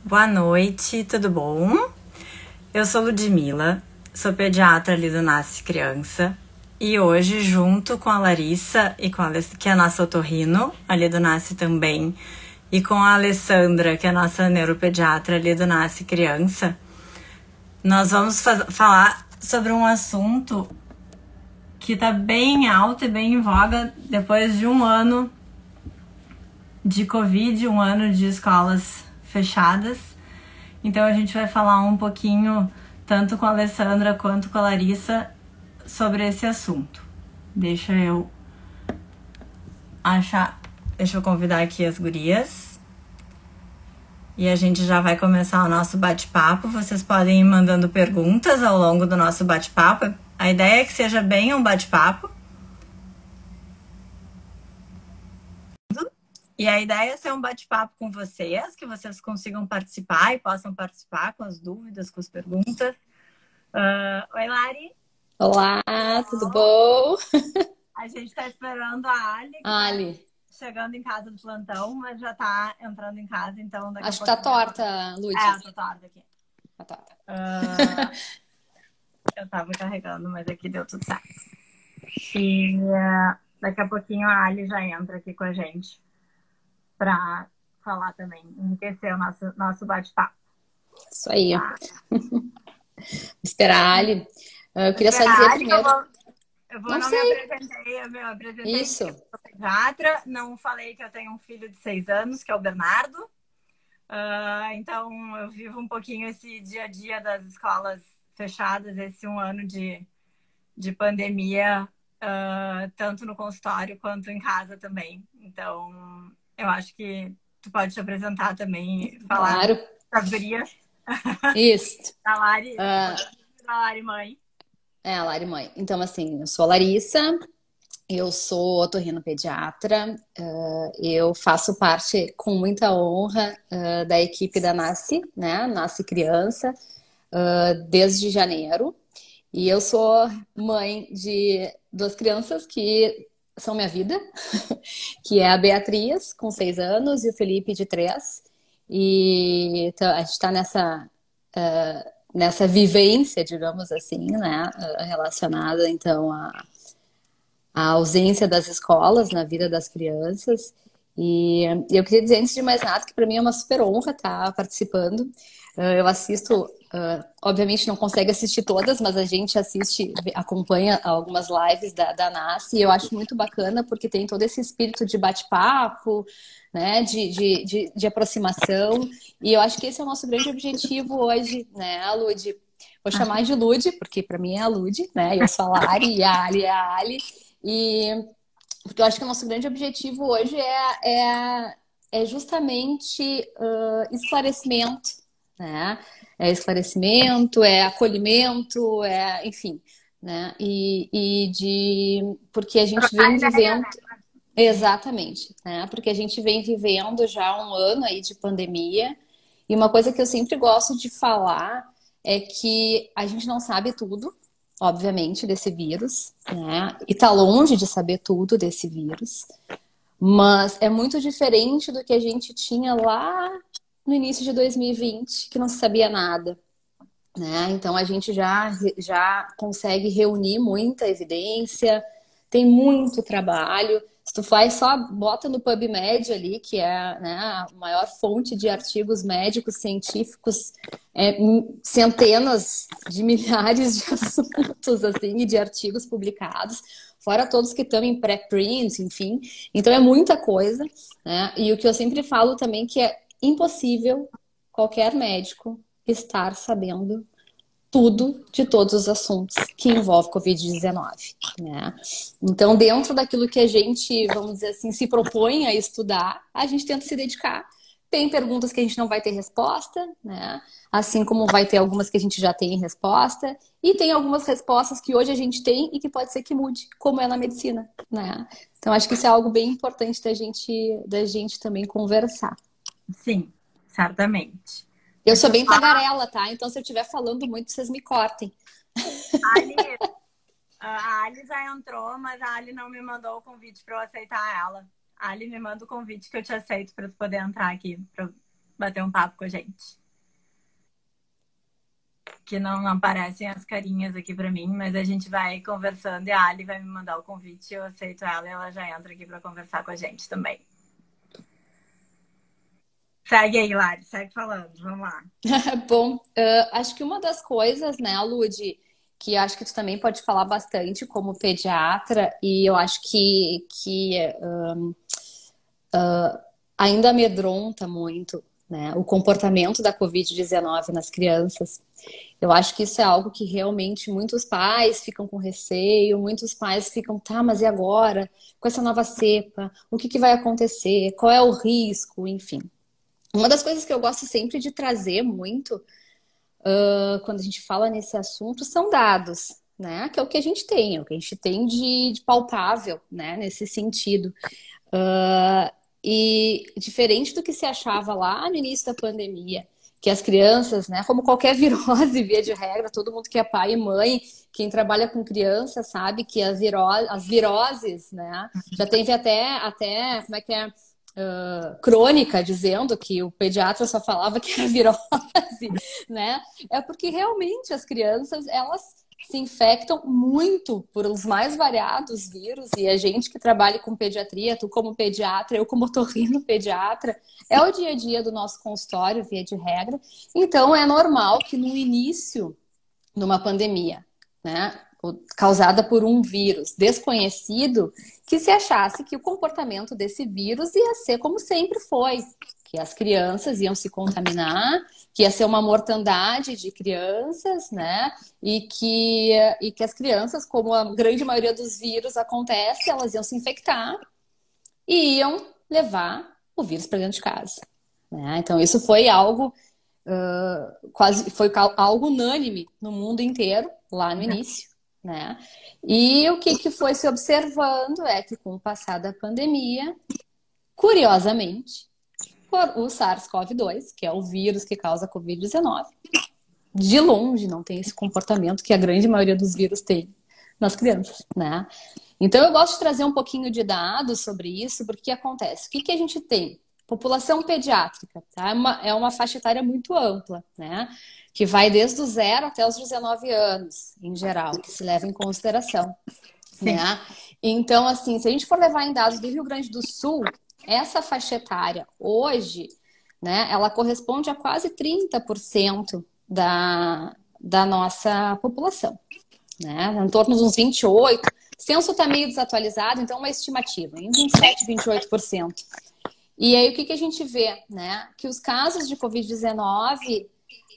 Boa noite, tudo bom? Eu sou Ludmila, sou pediatra ali do Nasce Criança e hoje, junto com a Larissa, que é a nossa otorrino, ali do Nasce também, e com a Alessandra, que é a nossa neuropediatra ali do Nasce Criança, nós vamos falar sobre um assunto que está bem alto e bem em voga depois de um ano de Covid, um ano de escolas fechadas. Então a gente vai falar um pouquinho, tanto com a Alessandra quanto com a Larissa, sobre esse assunto. Deixa eu convidar aqui as gurias. E a gente já vai começar o nosso bate-papo. Vocês podem ir mandando perguntas ao longo do nosso bate-papo. A ideia é que seja bem um bate-papo. E a ideia é ser um bate-papo com vocês, que vocês consigam participar e possam participar com as dúvidas, com as perguntas. Oi, Lari. Olá, tudo bom? A gente está esperando a Ali, que tá chegando em casa do plantão, mas já tá entrando em casa, então daqui Acho a que tá pouquinho... torta, Lud. Tá torta aqui. Tá torta. Eu tava carregando, mas aqui deu tudo certo. E daqui a pouquinho a Ali já entra aqui com a gente para falar também, enriquecer o nosso bate-papo. Isso aí. Tá. Esperar a Ali. Eu queria só dizer primeiro... Eu me apresentei. Isso. Eu sou pediatra, não falei que eu tenho um filho de 6 anos, que é o Bernardo. Então, eu vivo um pouquinho esse dia a dia das escolas fechadas, esse um ano de pandemia, tanto no consultório quanto em casa também. Então, eu acho que tu pode te apresentar também e falar das gurias. Isso. Da Lari, da Lari mãe. A Lari mãe. Então, assim, eu sou a Larissa, eu sou otorrinopediatra, eu faço parte com muita honra da equipe da Nasce, né? Nasce Criança, desde janeiro. E eu sou mãe de 2 crianças que são minha vida, que é a Beatriz, com 6 anos, e o Felipe, de 3. E então, a gente está nessa vivência, digamos assim, né? Relacionada, então, à ausência das escolas na vida das crianças. E eu queria dizer, antes de mais nada, que para mim é uma super honra estar participando. Eu assisto, obviamente não consegue assistir todas, mas a gente acompanha algumas lives da NASCE, e eu acho muito bacana porque tem todo esse espírito de bate-papo, né, de aproximação, e eu acho que esse é o nosso grande objetivo hoje, né, Lud? Vou chamar de Lud, porque para mim é a Lud, né, eu sou a Lari e a Ali é a Ali, e porque eu acho que o nosso grande objetivo hoje é justamente esclarecimento, né? É esclarecimento, é acolhimento, enfim, né? Porque a gente vem vivendo... Exatamente, né? Porque a gente vem vivendo já um ano aí de pandemia, e uma coisa que eu sempre gosto de falar é que a gente não sabe tudo, obviamente, desse vírus, né? E tá longe de saber tudo desse vírus, mas é muito diferente do que a gente tinha lá no início de 2020, que não se sabia nada, né? Então a gente já consegue reunir muita evidência, tem muito trabalho. Se tu bota no PubMed ali, que é, né, a maior fonte de artigos médicos, científicos, centenas de milhares de assuntos, assim, e de artigos publicados, fora todos que estão em pré-print, enfim. Então é muita coisa, né? E o que eu sempre falo também que é impossível qualquer médico estar sabendo tudo de todos os assuntos que envolvem Covid-19, né? Então, dentro daquilo que a gente, vamos dizer assim, se propõe a estudar, a gente tenta se dedicar. Tem perguntas que a gente não vai ter resposta, né? Assim como vai ter algumas que a gente já tem resposta, e tem algumas respostas que hoje a gente tem e que pode ser que mude, como é na medicina, né? Então, acho que isso é algo bem importante da gente também conversar. Sim, certamente. Eu sou bem tagarela, tá? Então, se eu estiver falando muito, vocês me cortem. A Ali já entrou, mas a Ali não me mandou o convite para eu aceitar ela. A Ali me manda o convite que eu te aceito para tu poder entrar aqui. bater um papo com a gente. Que não aparecem as carinhas aqui pra mim, mas a gente vai conversando e a Ali vai me mandar o convite, eu aceito ela e ela já entra aqui pra conversar com a gente também. Segue aí, Lari, segue falando, vamos lá. Bom, acho que uma das coisas, né, Lud, que acho que tu também pode falar bastante como pediatra, e eu acho que ainda amedronta muito, né, o comportamento da Covid-19 nas crianças. Eu acho que isso é algo que realmente muitos pais ficam com receio, muitos pais ficam, tá, mas e agora? Com essa nova cepa, o que vai acontecer? Qual é o risco? Enfim. Uma das coisas que eu gosto sempre de trazer muito quando a gente fala nesse assunto são dados, né? Que é o que a gente tem, é o que a gente tem de palpável, né? Nesse sentido. E diferente do que se achava lá no início da pandemia, que as crianças, né, como qualquer virose, via de regra, todo mundo que é pai e mãe, quem trabalha com criança sabe que as viroses, né, já teve até como é que é, crônica dizendo que o pediatra só falava que era virose, né, é porque realmente as crianças, elas se infectam muito por os mais variados vírus, e a gente que trabalha com pediatria, tu como pediatra, eu como otorrino pediatra, é o dia a dia do nosso consultório, via de regra. Então é normal que no início de uma pandemia, né, causada por um vírus desconhecido, que se achasse que o comportamento desse vírus ia ser como sempre foi, que as crianças iam se contaminar, que ia ser uma mortandade de crianças, né? E que as crianças, como a grande maioria dos vírus acontece, elas iam se infectar e iam levar o vírus para dentro de casa, né? Então isso foi algo algo unânime no mundo inteiro lá no início, né? E o que foi se observando é que com o passar da pandemia, curiosamente, o SARS-CoV-2, que é o vírus que causa a Covid-19, de longe não tem esse comportamento que a grande maioria dos vírus tem nas crianças, né? Então eu gosto de trazer um pouquinho de dados sobre isso, porque o que acontece? O que a gente tem? População pediátrica, tá? É uma faixa etária muito ampla, né? Que vai desde o 0 até os 19 anos, em geral, que se leva em consideração, né? Então, assim, se a gente for levar em dados do Rio Grande do Sul, essa faixa etária hoje, né, ela corresponde a quase 30% da nossa população, né? Em torno de uns 28%. O censo está meio desatualizado, então uma estimativa, em 27%, 28%. E aí o que a gente vê, né? Que os casos de Covid-19,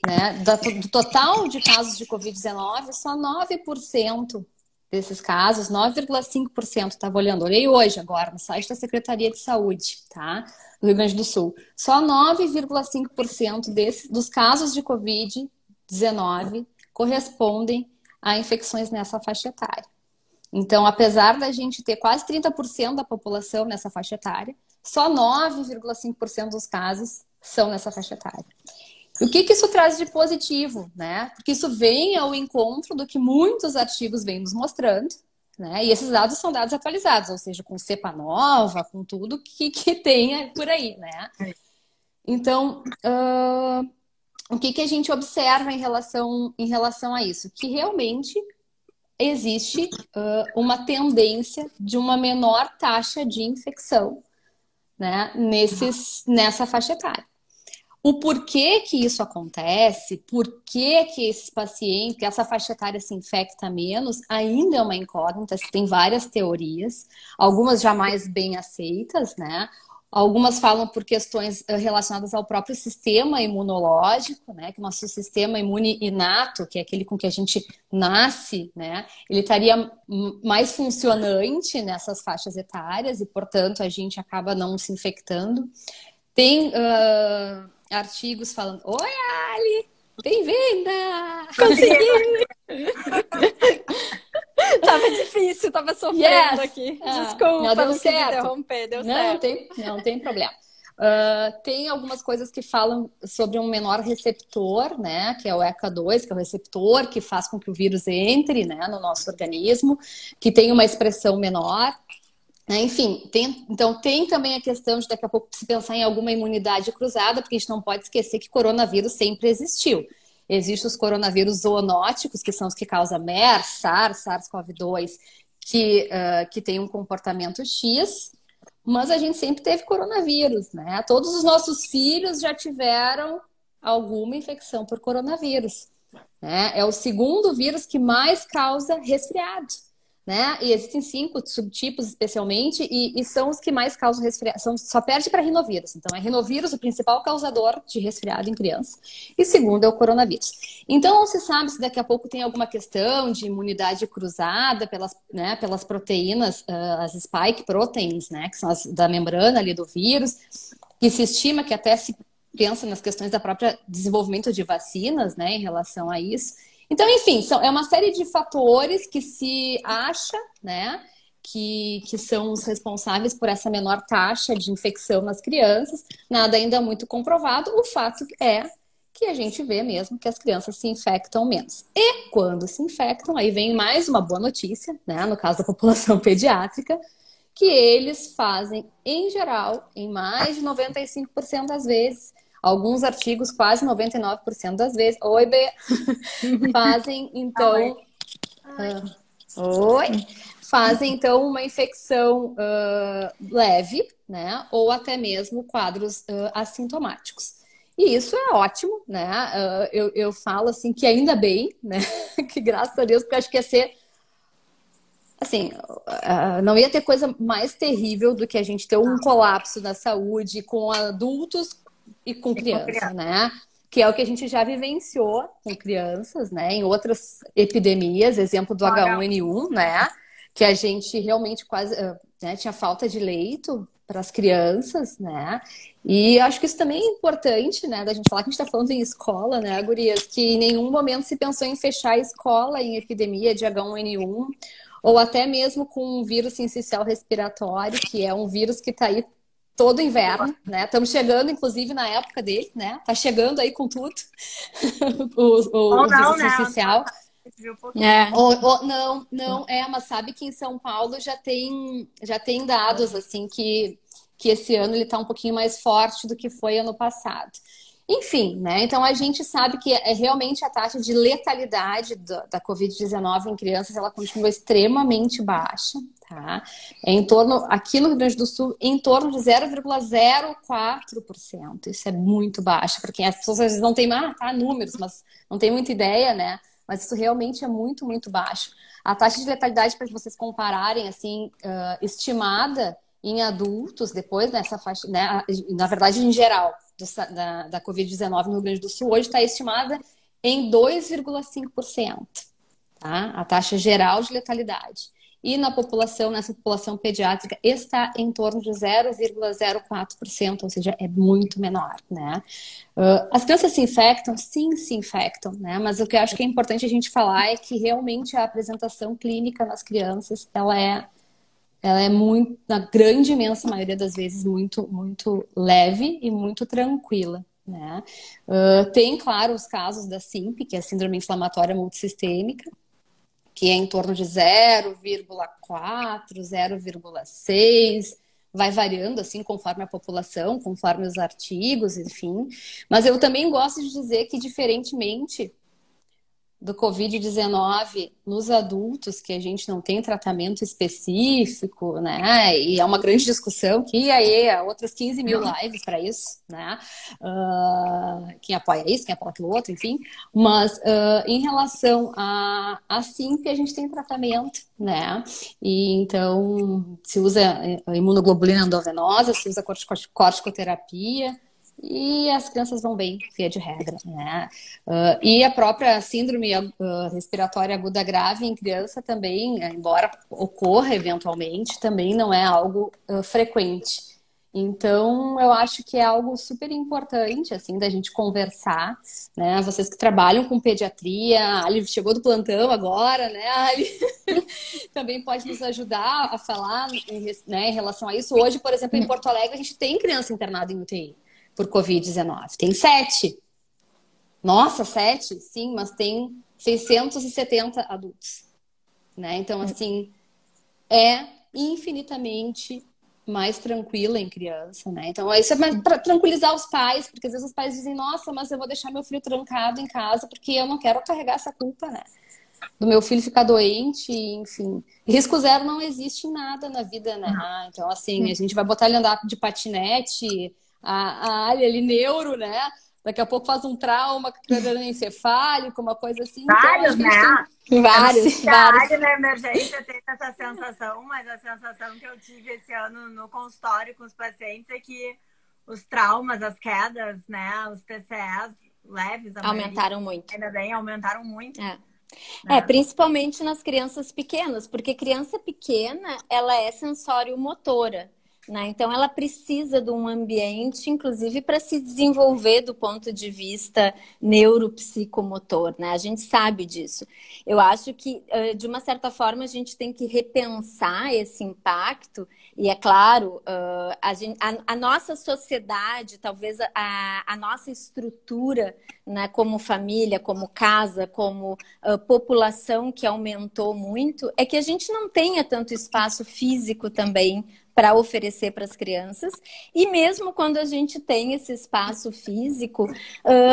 né, do total de casos de Covid-19, só 9% desses casos, 9,5%, estava olhando, olhei hoje agora no site da Secretaria de Saúde, tá? Do Rio Grande do Sul. Só 9,5% dos casos de Covid-19 correspondem a infecções nessa faixa etária. Então, apesar da gente ter quase 30% da população nessa faixa etária, só 9,5% dos casos são nessa faixa etária. O que isso traz de positivo, né? Porque isso vem ao encontro do que muitos artigos vêm nos mostrando, né? E esses dados são dados atualizados, ou seja, com cepa nova, com tudo que tem por aí, né? Então, o que a gente observa em relação a isso? Que realmente existe uma tendência de uma menor taxa de infecção, né? Nessa faixa etária. O porquê que isso acontece, por que esses pacientes, que essa faixa etária se infecta menos, ainda é uma incógnita, tem várias teorias, algumas já mais bem aceitas, né? Algumas falam por questões relacionadas ao próprio sistema imunológico, né? Que o nosso sistema imune inato, que é aquele com que a gente nasce, né? Ele estaria mais funcionante nessas faixas etárias e, portanto, a gente acaba não se infectando. Tem artigos falando, oi, Ali, bem-vinda! Consegui! Tava difícil, tava sofrendo aqui. Desculpa, não quis interromper, deu certo. Não tem problema. Tem algumas coisas que falam sobre um menor receptor, né? Que é o ECA2, que é o receptor que faz com que o vírus entre, né, no nosso organismo, que tem uma expressão menor. né? Enfim, então tem também a questão de daqui a pouco se pensar em alguma imunidade cruzada, porque a gente não pode esquecer que coronavírus sempre existiu. Existem os coronavírus zoonóticos, que são os que causam MERS, SARS, SARS-CoV-2, que tem um comportamento X, mas a gente sempre teve coronavírus, né? Todos os nossos filhos já tiveram alguma infecção por coronavírus, né? É o segundo vírus que mais causa resfriado, né? E existem 5 subtipos especialmente, e são os que mais causam resfriado. Só perde para rinovírus. Então, é rinovírus o principal causador de resfriado em criança. E segundo é o coronavírus. Então, não se sabe se daqui a pouco tem alguma questão de imunidade cruzada pelas proteínas, as spike proteins, né? Que são as da membrana ali do vírus, que se estima que até se pensa nas questões da própria desenvolvimento de vacinas, né? Em relação a isso. Então, enfim, é uma série de fatores que se acha, né, que são os responsáveis por essa menor taxa de infecção nas crianças. Nada ainda muito comprovado. O fato é que a gente vê mesmo que as crianças se infectam menos. E quando se infectam, aí vem mais uma boa notícia, né, no caso da população pediátrica, que eles fazem, em geral, em mais de 95% das vezes, alguns artigos quase 99% das vezes. Oi, Bê! Fazem, então... Oi! Fazem, então, uma infecção leve, né? Ou até mesmo quadros assintomáticos. E isso é ótimo, né? Eu falo, assim, que ainda bem, né? Que graças a Deus, porque acho que ia ser... Assim, não ia ter coisa mais terrível do que a gente ter um colapso na saúde com adultos e com criança, né? Que é o que a gente já vivenciou com crianças, né? Em outras epidemias, exemplo do H1N1, né? Que a gente realmente quase tinha falta de leito para as crianças, né? E acho que isso também é importante, né? Da gente falar que a gente está falando em escola, né, gurias? Que em nenhum momento se pensou em fechar a escola em epidemia de H1N1, ou até mesmo com um vírus sincicial respiratório, que é um vírus que está aí todo inverno, né? Estamos chegando, inclusive, na época dele, né? Tá chegando aí com tudo. o vírus sincicial. Mas sabe que em São Paulo já tem dados, assim, que esse ano ele tá um pouquinho mais forte do que foi ano passado. Enfim, né? Então a gente sabe que realmente a taxa de letalidade da Covid-19 em crianças, ela continua extremamente baixa, tá? Aqui no Rio Grande do Sul, em torno de 0,04%. Isso é muito baixo, porque as pessoas às vezes não têm números, mas não tem muita ideia, né? Mas isso realmente é muito, muito baixo. A taxa de letalidade, para vocês compararem, assim, estimada em adultos, depois nessa faixa, né? Na verdade, em geral, da Covid-19 no Rio Grande do Sul, hoje está estimada em 2,5%, tá? A taxa geral de letalidade. E nessa população pediátrica, está em torno de 0,04%, ou seja, é muito menor, né? As crianças se infectam? Sim, se infectam, né? Mas o que eu acho que é importante a gente falar é que realmente a apresentação clínica nas crianças, ela é muito, na grande imensa maioria das vezes, muito, muito leve e muito tranquila, né? Tem, claro, os casos da SIMP, que é a Síndrome Inflamatória Multissistêmica, que é em torno de 0,4, 0,6, vai variando assim conforme a população, conforme os artigos, enfim. Mas eu também gosto de dizer que, diferentemente do Covid-19 nos adultos, que a gente não tem tratamento específico, né? E é uma grande discussão, que aí outras 15 mil lives para isso, né? Quem apoia isso, quem apoia aquilo outro, enfim. Mas em relação a SIMP, a gente tem tratamento, né? E então se usa imunoglobulina endovenosa, se usa corticoterapia, e as crianças vão bem, via de regra, né? E a própria síndrome respiratória aguda grave em criança também, embora ocorra eventualmente, também não é algo frequente. Então, eu acho que é algo super importante, assim, da gente conversar, né? Vocês que trabalham com pediatria, a Ali chegou do plantão agora, né? A Ali também pode nos ajudar a falar, né, em relação a isso. Hoje, por exemplo, em Porto Alegre, a gente tem criança internada em UTI por Covid-19. Tem 7. Nossa, 7? Sim, mas tem 670 adultos, né? Então, assim, é infinitamente mais tranquila em criança, né? Então, isso é para tranquilizar os pais, porque às vezes os pais dizem, nossa, mas eu vou deixar meu filho trancado em casa porque eu não quero carregar essa culpa, né? Do meu filho ficar doente, enfim. Risco zero não existe em nada na vida, né? Então, assim, a gente vai botar ele andar de patinete, a área ali, neuro, né? Daqui a pouco faz um trauma crânioencefálico, uma coisa assim. Vários, então, né? Vários. A área na emergência tem essa sensação, mas a sensação que eu tive esse ano no consultório com os pacientes é que os traumas, as quedas, né? Os TCEs leves, aumentaram muito. Ainda bem, aumentaram muito. Principalmente nas crianças pequenas, porque criança pequena, ela é sensório-motora, né? Então, ela precisa de um ambiente, inclusive, para se desenvolver do ponto de vista neuropsicomotor, né? A gente sabe disso. Eu acho que, de uma certa forma, a gente tem que repensar esse impacto. E, é claro, a nossa sociedade, talvez a nossa estrutura, né, como família, como casa, como população que aumentou muito, é que a gente não tenha tanto espaço físico também para oferecer para as crianças. E mesmo quando a gente tem esse espaço físico,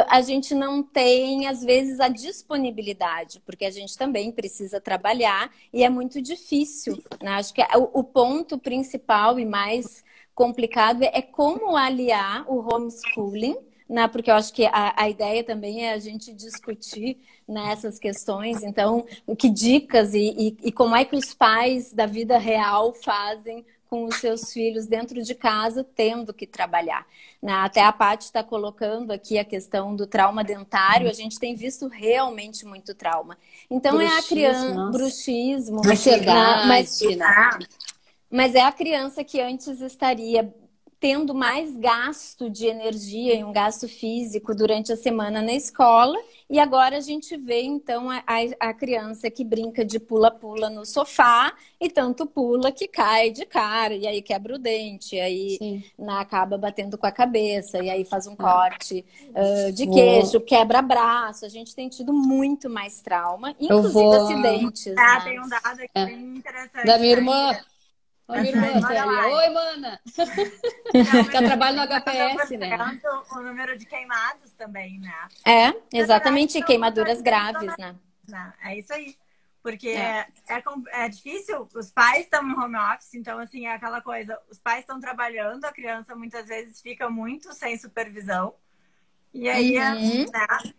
a gente não tem, às vezes, a disponibilidade, porque a gente também precisa trabalhar e é muito difícil, né? Acho que o ponto principal e mais complicado é como aliar o homeschooling, né? Porque eu acho que a ideia também é a gente discutir nessas questões. Então, que dicas e como é que os pais da vida real fazem com os seus filhos dentro de casa, tendo que trabalhar, né? Até a Paty está colocando aqui a questão do trauma dentário. A gente tem visto realmente muito trauma. Então, é a criança... Bruxismo. Ansiedade. Mas é a criança que antes estaria tendo mais gasto de energia e um gasto físico durante a semana na escola, e agora a gente vê, então, a criança que brinca de pula-pula no sofá, e tanto pula que cai de cara, e aí quebra o dente, e aí acaba batendo com a cabeça, e aí faz um corte de queijo, quebra braço. A gente tem tido muito mais trauma, inclusive acidentes. Né? Tem um dado aqui bem interessante. Da minha irmã. Oi, minha irmã, oi, mana! Que ela trabalha no HPS, né? O número de queimados também, né? Exatamente, queimaduras graves, né? É isso aí. Porque é difícil, os pais estão no home office, então, assim, é aquela coisa, os pais estão trabalhando, a criança muitas vezes fica muito sem supervisão. E aí,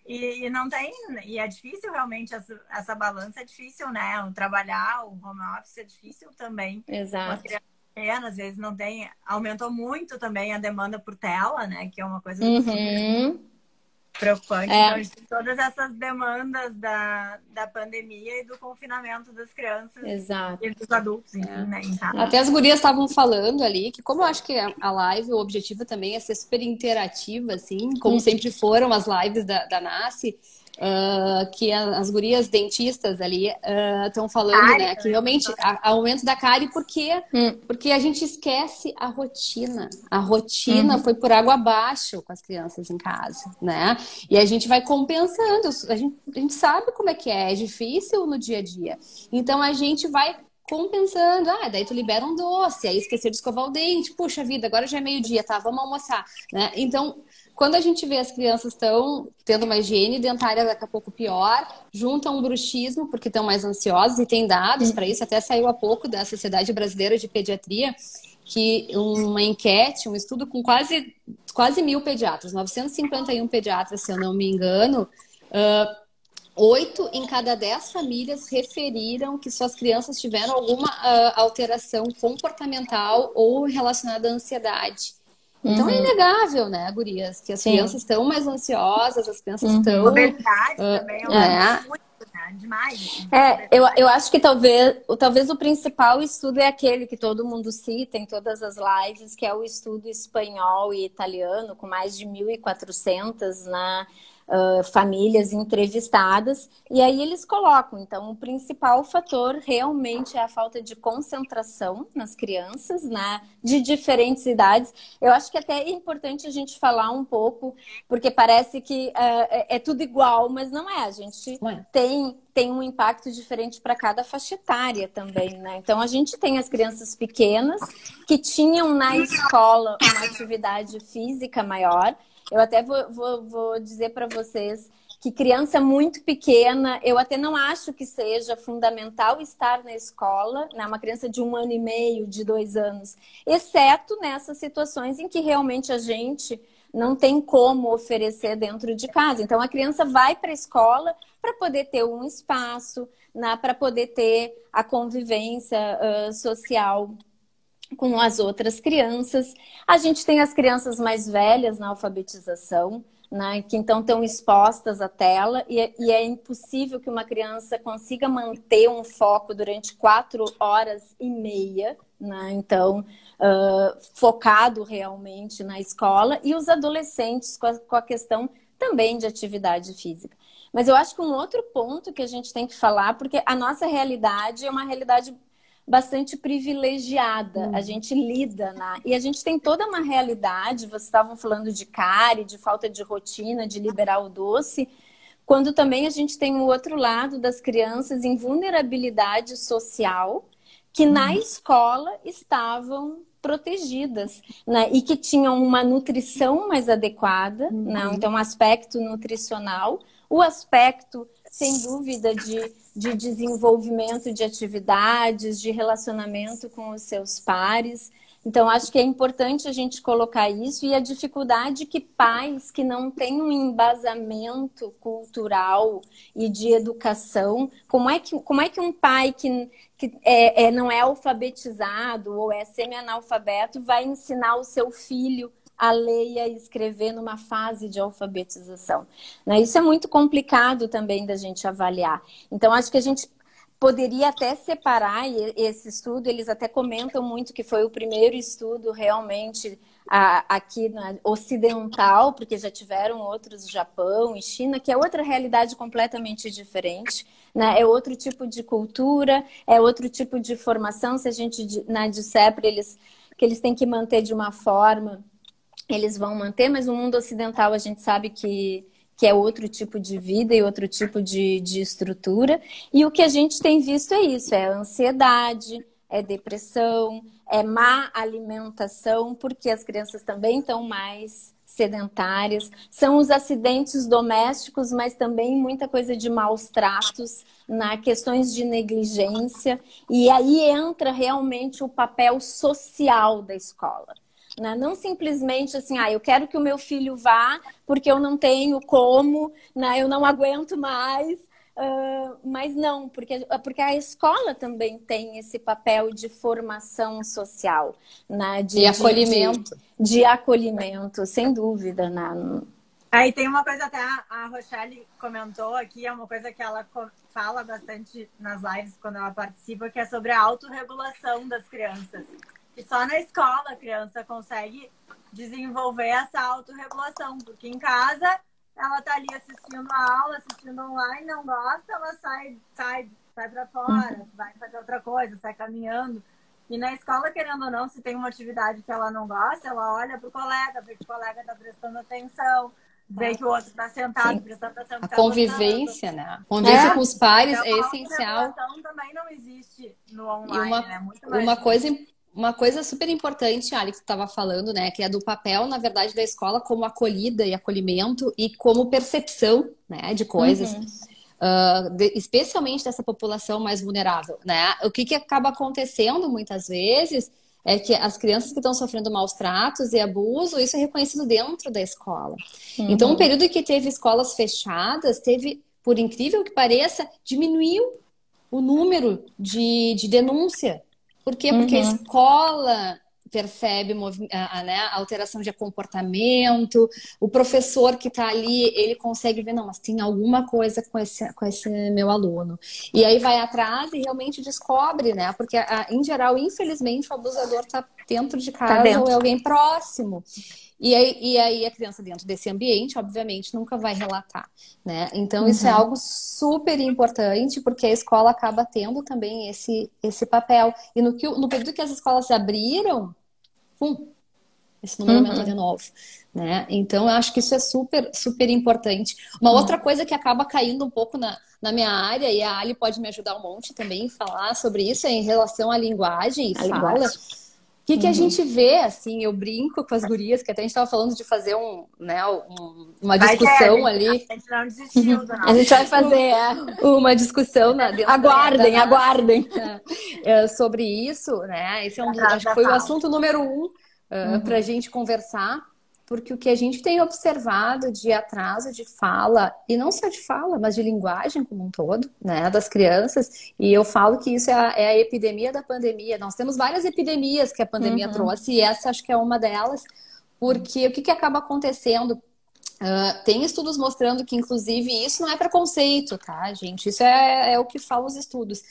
e não tem, e é difícil realmente, essa balança é difícil, né? O trabalhar, o home office é difícil também. Exato. Pequena, às vezes não tem, aumentou muito também a demanda por tela, né? Que é uma coisa preocupante. Então, a gente tem todas essas demandas da pandemia e do confinamento das crianças e dos adultos, enfim, né? Em casa. Até as gurias estavam falando ali que, como eu acho que a live, o objetivo também é ser super interativa, assim, como sempre foram as lives da NASCE, que as gurias dentistas ali estão falando, né? Que realmente aumento da cárie, porque a gente esquece a rotina. A rotina foi por água abaixo com as crianças em casa, né? E a gente vai compensando. A gente sabe como é que é difícil no dia a dia. Então a gente vai compensando. Daí tu libera um doce, aí esqueceu de escovar o dente. Puxa vida, agora já é meio-dia, tá? Vamos almoçar, né? Então, quando a gente vê as crianças estão tendo uma higiene dentária daqui a pouco pior, junto a um bruxismo, porque estão mais ansiosas, e tem dados para isso, até saiu há pouco da Sociedade Brasileira de Pediatria, que uma enquete, um estudo com quase 1.000 pediatras, 951 pediatras, se eu não me engano, 8 em cada 10 famílias referiram que suas crianças tiveram alguma alteração comportamental ou relacionada à ansiedade. Então é inegável, né, gurias, que as crianças estão mais ansiosas, as crianças estão... A verdade também é muito, né? Demais. Eu acho que talvez o principal estudo é aquele que todo mundo cita em todas as lives, que é o estudo espanhol e italiano, com mais de 1.400, né, famílias entrevistadas, e aí eles colocam, então, o principal fator realmente é a falta de concentração nas crianças, né, de diferentes idades. Eu acho que até é importante a gente falar um pouco, porque parece que é tudo igual, mas não é. A gente tem um impacto diferente para cada faixa etária também, né? Então, a gente tem as crianças pequenas que tinham na escola uma atividade física maior. Eu até vou dizer para vocês que criança muito pequena, eu até não acho que seja fundamental estar na escola, né? Uma criança de 1 ano e meio, de 2 anos, exceto nessas situações em que realmente a gente não tem como oferecer dentro de casa. Então, a criança vai para a escola para poder ter um espaço, né? Para poder ter a convivência social com as outras crianças. A gente tem as crianças mais velhas na alfabetização, né, que então estão expostas à tela, e é impossível que uma criança consiga manter um foco durante 4 horas e meia, né, então, focado realmente na escola, e os adolescentes com a questão também de atividade física. Mas eu acho que um outro ponto que a gente tem que falar, porque a nossa realidade é uma realidade bastante privilegiada, a gente lida, né? E a gente tem toda uma realidade, vocês estavam falando de cárie, de falta de rotina, de liberar o doce, quando também a gente tem o outro lado das crianças em vulnerabilidade social, que na escola estavam protegidas, né? E que tinham uma nutrição mais adequada, né? Então, um aspecto nutricional, o aspecto, sem dúvida, de desenvolvimento de atividades, de relacionamento com os seus pares. Então, acho que é importante a gente colocar isso, e a dificuldade que pais que não têm um embasamento cultural e de educação, como é que um pai que não é alfabetizado ou é semi-analfabeto vai ensinar o seu filho a ler e a escrever numa fase de alfabetização, né? Isso é muito complicado também da gente avaliar. Então, acho que a gente poderia até separar esse estudo, eles até comentam muito que foi o primeiro estudo realmente aqui na ocidental, porque já tiveram outros, Japão e China, que é outra realidade completamente diferente, né? É outro tipo de cultura, é outro tipo de formação. Se a gente disser para eles que eles têm que manter de uma forma, eles vão manter, mas no mundo ocidental a gente sabe que é outro tipo de vida e outro tipo de estrutura. E o que a gente tem visto é isso, é ansiedade, é depressão, é má alimentação, porque as crianças também estão mais sedentárias. São os acidentes domésticos, mas também muita coisa de maus tratos, questões de negligência. E aí entra realmente o papel social da escola. Não simplesmente assim, eu quero que o meu filho vá porque eu não tenho como, eu não aguento mais. Mas não, porque a escola também tem esse papel de formação social, de acolhimento. De acolhimento, sem dúvida. Aí tem uma coisa, até a Rochelle comentou aqui, é uma coisa que ela fala bastante nas lives quando ela participa, que é sobre a autorregulação das crianças. Que só na escola a criança consegue desenvolver essa autorregulação, porque em casa ela tá ali assistindo a aula, assistindo online, não gosta, ela sai para fora, vai fazer outra coisa, sai caminhando. E na escola, querendo ou não, se tem uma atividade que ela não gosta, ela olha pro colega, vê que o colega tá prestando atenção, vê que o outro tá sentado, prestando atenção. A convivência, né? A convivência com os pares então, é essencial. A autorregulação também não existe no online, né? Muito mais Uma coisa super importante, Ali, que tu estava falando, né, que é do papel, na verdade, da escola como acolhida e acolhimento e como percepção, né, de coisas, especialmente dessa população mais vulnerável, né? O que acaba acontecendo muitas vezes é que as crianças que estão sofrendo maus tratos e abuso, isso é reconhecido dentro da escola. Então, um período que teve escolas fechadas, por incrível que pareça, diminuiu o número de denúncia. Por quê? Porque a escola percebe a alteração de comportamento, o professor que está ali, ele consegue ver, não, mas tem alguma coisa com esse meu aluno. E aí vai atrás e realmente descobre, né? Porque, em geral, infelizmente, o abusador está dentro de casa ou é alguém próximo. E aí a criança dentro desse ambiente, obviamente, nunca vai relatar, né? Então, isso é algo super importante, porque a escola acaba tendo também esse papel. E no período que as escolas abriram, pum, esse número aumentou de novo, né? Então, eu acho que isso é super, super importante. Uma outra coisa que acaba caindo um pouco na minha área, e a Ali pode me ajudar um monte também em falar sobre isso, é em relação à linguagem e fala. Linguagem. O que a gente vê, assim, eu brinco com as gurias, que até a gente estava falando de fazer uma discussão ali. A gente não desistiu do A gente vai fazer uma discussão aguardem. Sobre isso, né? Esse acho que foi o assunto número 1 para a gente conversar, porque o que a gente tem observado de atraso de fala, e não só de fala, mas de linguagem como um todo, né, das crianças, e eu falo que isso é a epidemia da pandemia. Nós temos várias epidemias que a pandemia trouxe, e essa acho que é uma delas, porque o que acaba acontecendo? Tem estudos mostrando que, inclusive, isso não é preconceito, tá, gente? Isso é o que falam os estudos.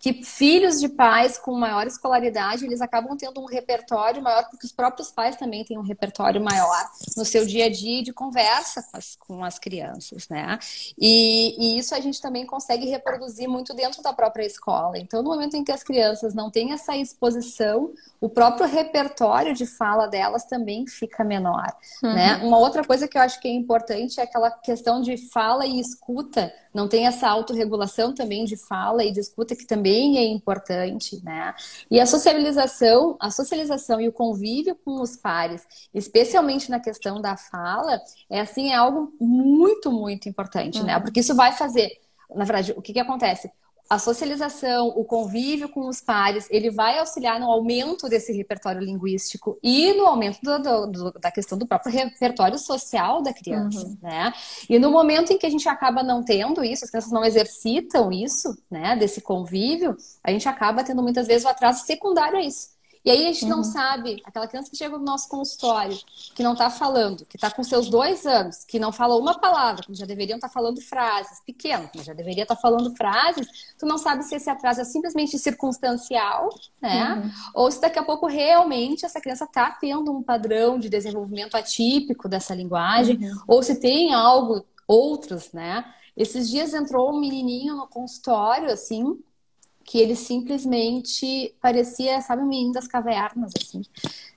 Que filhos de pais com maior escolaridade, eles acabam tendo um repertório maior, porque os próprios pais também têm um repertório maior no seu dia a dia de conversa com as crianças, né? E isso a gente também consegue reproduzir muito dentro da própria escola. Então, no momento em que as crianças não têm essa exposição, o próprio repertório de fala delas também fica menor, né? Uma outra coisa que eu acho que é importante é aquela questão de fala e escuta. Não tem essa autorregulação também de fala e de escuta, que também é importante, né? E a socialização e o convívio com os pares, especialmente na questão da fala, é algo muito, muito importante, né? Porque isso vai fazer, na verdade, o que acontece? A socialização, o convívio com os pares, ele vai auxiliar no aumento desse repertório linguístico e no aumento da questão do próprio repertório social da criança, né? E no momento em que a gente acaba não tendo isso, as crianças não exercitam isso, né, desse convívio, a gente acaba tendo muitas vezes o atraso secundário a isso. E aí a gente não sabe, aquela criança que chega no nosso consultório, que não está falando, que está com seus 2 anos, que não falou uma palavra, que já deveriam estar falando frases, pequeno, que já deveria estar falando frases, tu não sabe se esse atraso é simplesmente circunstancial, né? Ou se daqui a pouco realmente essa criança está tendo um padrão de desenvolvimento atípico dessa linguagem, ou se tem outros, né? Esses dias entrou um menininho no consultório, assim, que ele simplesmente parecia, sabe, um menino das cavernas, assim.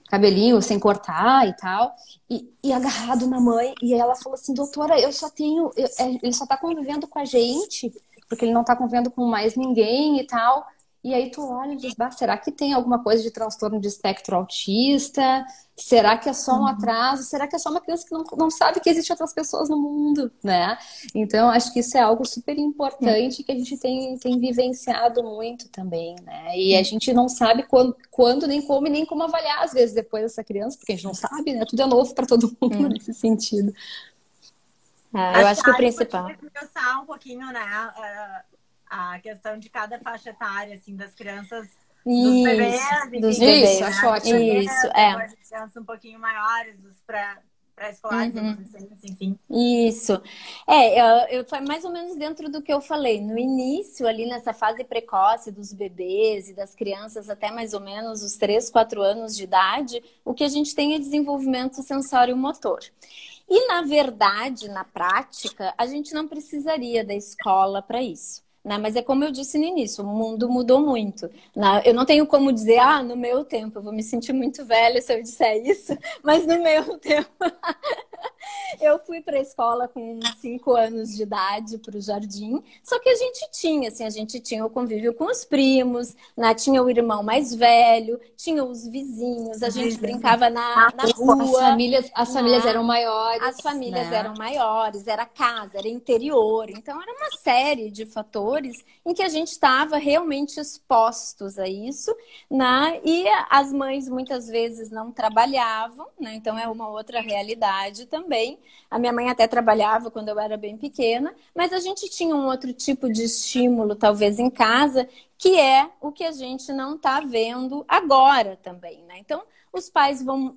Cabelinho sem cortar e tal. E agarrado na mãe. E aí ela falou assim, doutora, ele só tá convivendo com a gente, porque ele não tá convivendo com mais ninguém e tal. E aí tu olha e diz, será que tem alguma coisa de transtorno de espectro autista? Será que é só um atraso? Será que é só uma criança que não sabe que existem outras pessoas no mundo, né? Então, acho que isso é algo super importante que a gente tem vivenciado muito também, né? E a gente não sabe quando nem como avaliar, às vezes, depois dessa criança, porque a gente não sabe, né? Tudo é novo para todo mundo nesse sentido. Eu acho que o principal... Conversar um pouquinho, né? A questão de cada faixa etária, assim, das crianças, dos bebês. Dos bebês, isso, acho ótimo. Isso, As crianças um pouquinho maiores, os pré-escolares, enfim. Isso. Foi mais ou menos dentro do que eu falei. No início, ali nessa fase precoce dos bebês e das crianças até mais ou menos os 3, 4 anos de idade, o que a gente tem é desenvolvimento sensório-motor. E, na verdade, na prática, a gente não precisaria da escola para isso. Né? Mas é como eu disse no início, o mundo mudou muito. Né? Eu não tenho como dizer, no meu tempo, eu vou me sentir muito velha se eu disser isso, mas no meu tempo... Eu fui para a escola com 5 anos de idade, para o jardim, só que a gente tinha o convívio com os primos, né? Tinha o irmão mais velho, tinha os vizinhos, a gente brincava na rua. As famílias eram maiores. As famílias eram maiores, era casa, era interior, então era uma série de fatores em que a gente estava realmente expostos a isso, né? E as mães muitas vezes não trabalhavam, né? Então é uma outra realidade também. A minha mãe até trabalhava quando eu era bem pequena, mas a gente tinha um outro tipo de estímulo, talvez em casa, que é o que a gente não está vendo agora também, né? Então, os pais vão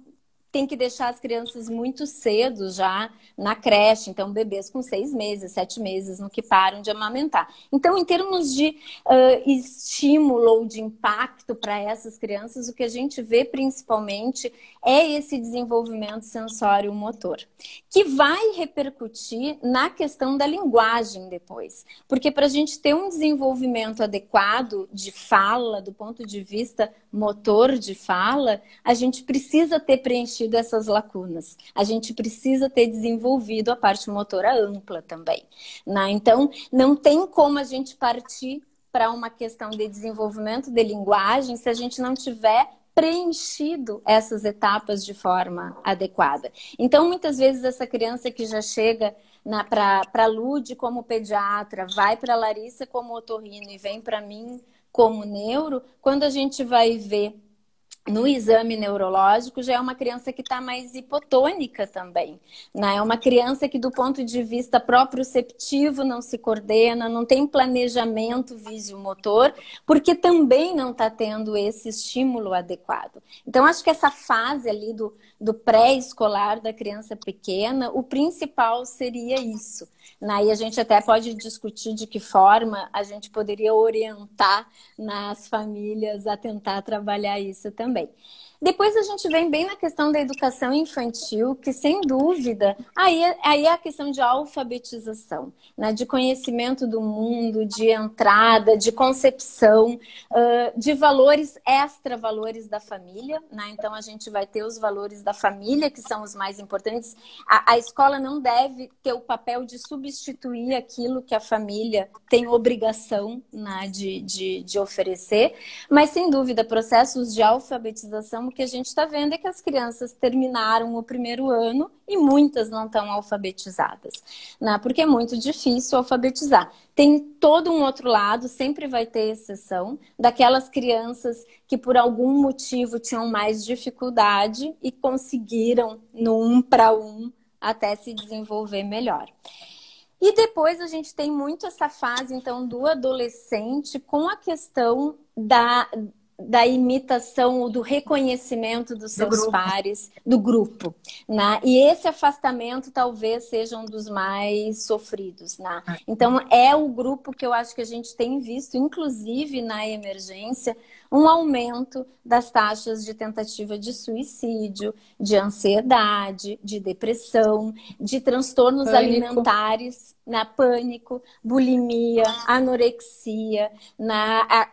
tem que deixar as crianças muito cedo já na creche. Então, bebês com 6 meses, 7 meses, no que param de amamentar. Então, em termos de estímulo ou de impacto para essas crianças, o que a gente vê principalmente é esse desenvolvimento sensório-motor, que vai repercutir na questão da linguagem depois. Porque para a gente ter um desenvolvimento adequado de fala, do ponto de vista motor de fala, a gente precisa ter preenchido essas lacunas. A gente precisa ter desenvolvido a parte motora ampla também, né? Então, não tem como a gente partir para uma questão de desenvolvimento de linguagem se a gente não tiver preenchido essas etapas de forma adequada. Então, muitas vezes, essa criança que já chega para a Lud como pediatra, vai para a Larissa como otorrino e vem para mim como neuro, quando a gente vai ver no exame neurológico, já é uma criança que está mais hipotônica também, né? É uma criança que, do ponto de vista proprioceptivo, não se coordena, não tem planejamento visiomotor, porque também não está tendo esse estímulo adequado. Então, acho que essa fase ali do pré-escolar da criança pequena, o principal seria isso, né? E a gente até pode discutir de que forma a gente poderia orientar nas famílias a tentar trabalhar isso também. Depois a gente vem bem na questão da educação infantil, que sem dúvida, aí é a questão de alfabetização, né? De conhecimento do mundo, de entrada, de concepção, de valores, extra-valores da família, né? Então a gente vai ter os valores da família, que são os mais importantes. A escola não deve ter o papel de substituir aquilo que a família tem obrigação, né, de oferecer, mas sem dúvida, processos de alfabetização, o que a gente está vendo é que as crianças terminaram o primeiro ano e muitas não estão alfabetizadas, né? Porque é muito difícil alfabetizar. Tem todo um outro lado, sempre vai ter exceção, daquelas crianças que por algum motivo tinham mais dificuldade e conseguiram no 1 para 1 até se desenvolver melhor. E depois a gente tem muito essa fase, então, do adolescente com a questão da imitação ou do reconhecimento dos seus pares, do grupo, né? E esse afastamento talvez seja um dos mais sofridos, né? Então, é o grupo que eu acho que a gente tem visto, inclusive na emergência, um aumento das taxas de tentativa de suicídio, de ansiedade, de depressão, de transtornos alimentares, pânico, bulimia, anorexia,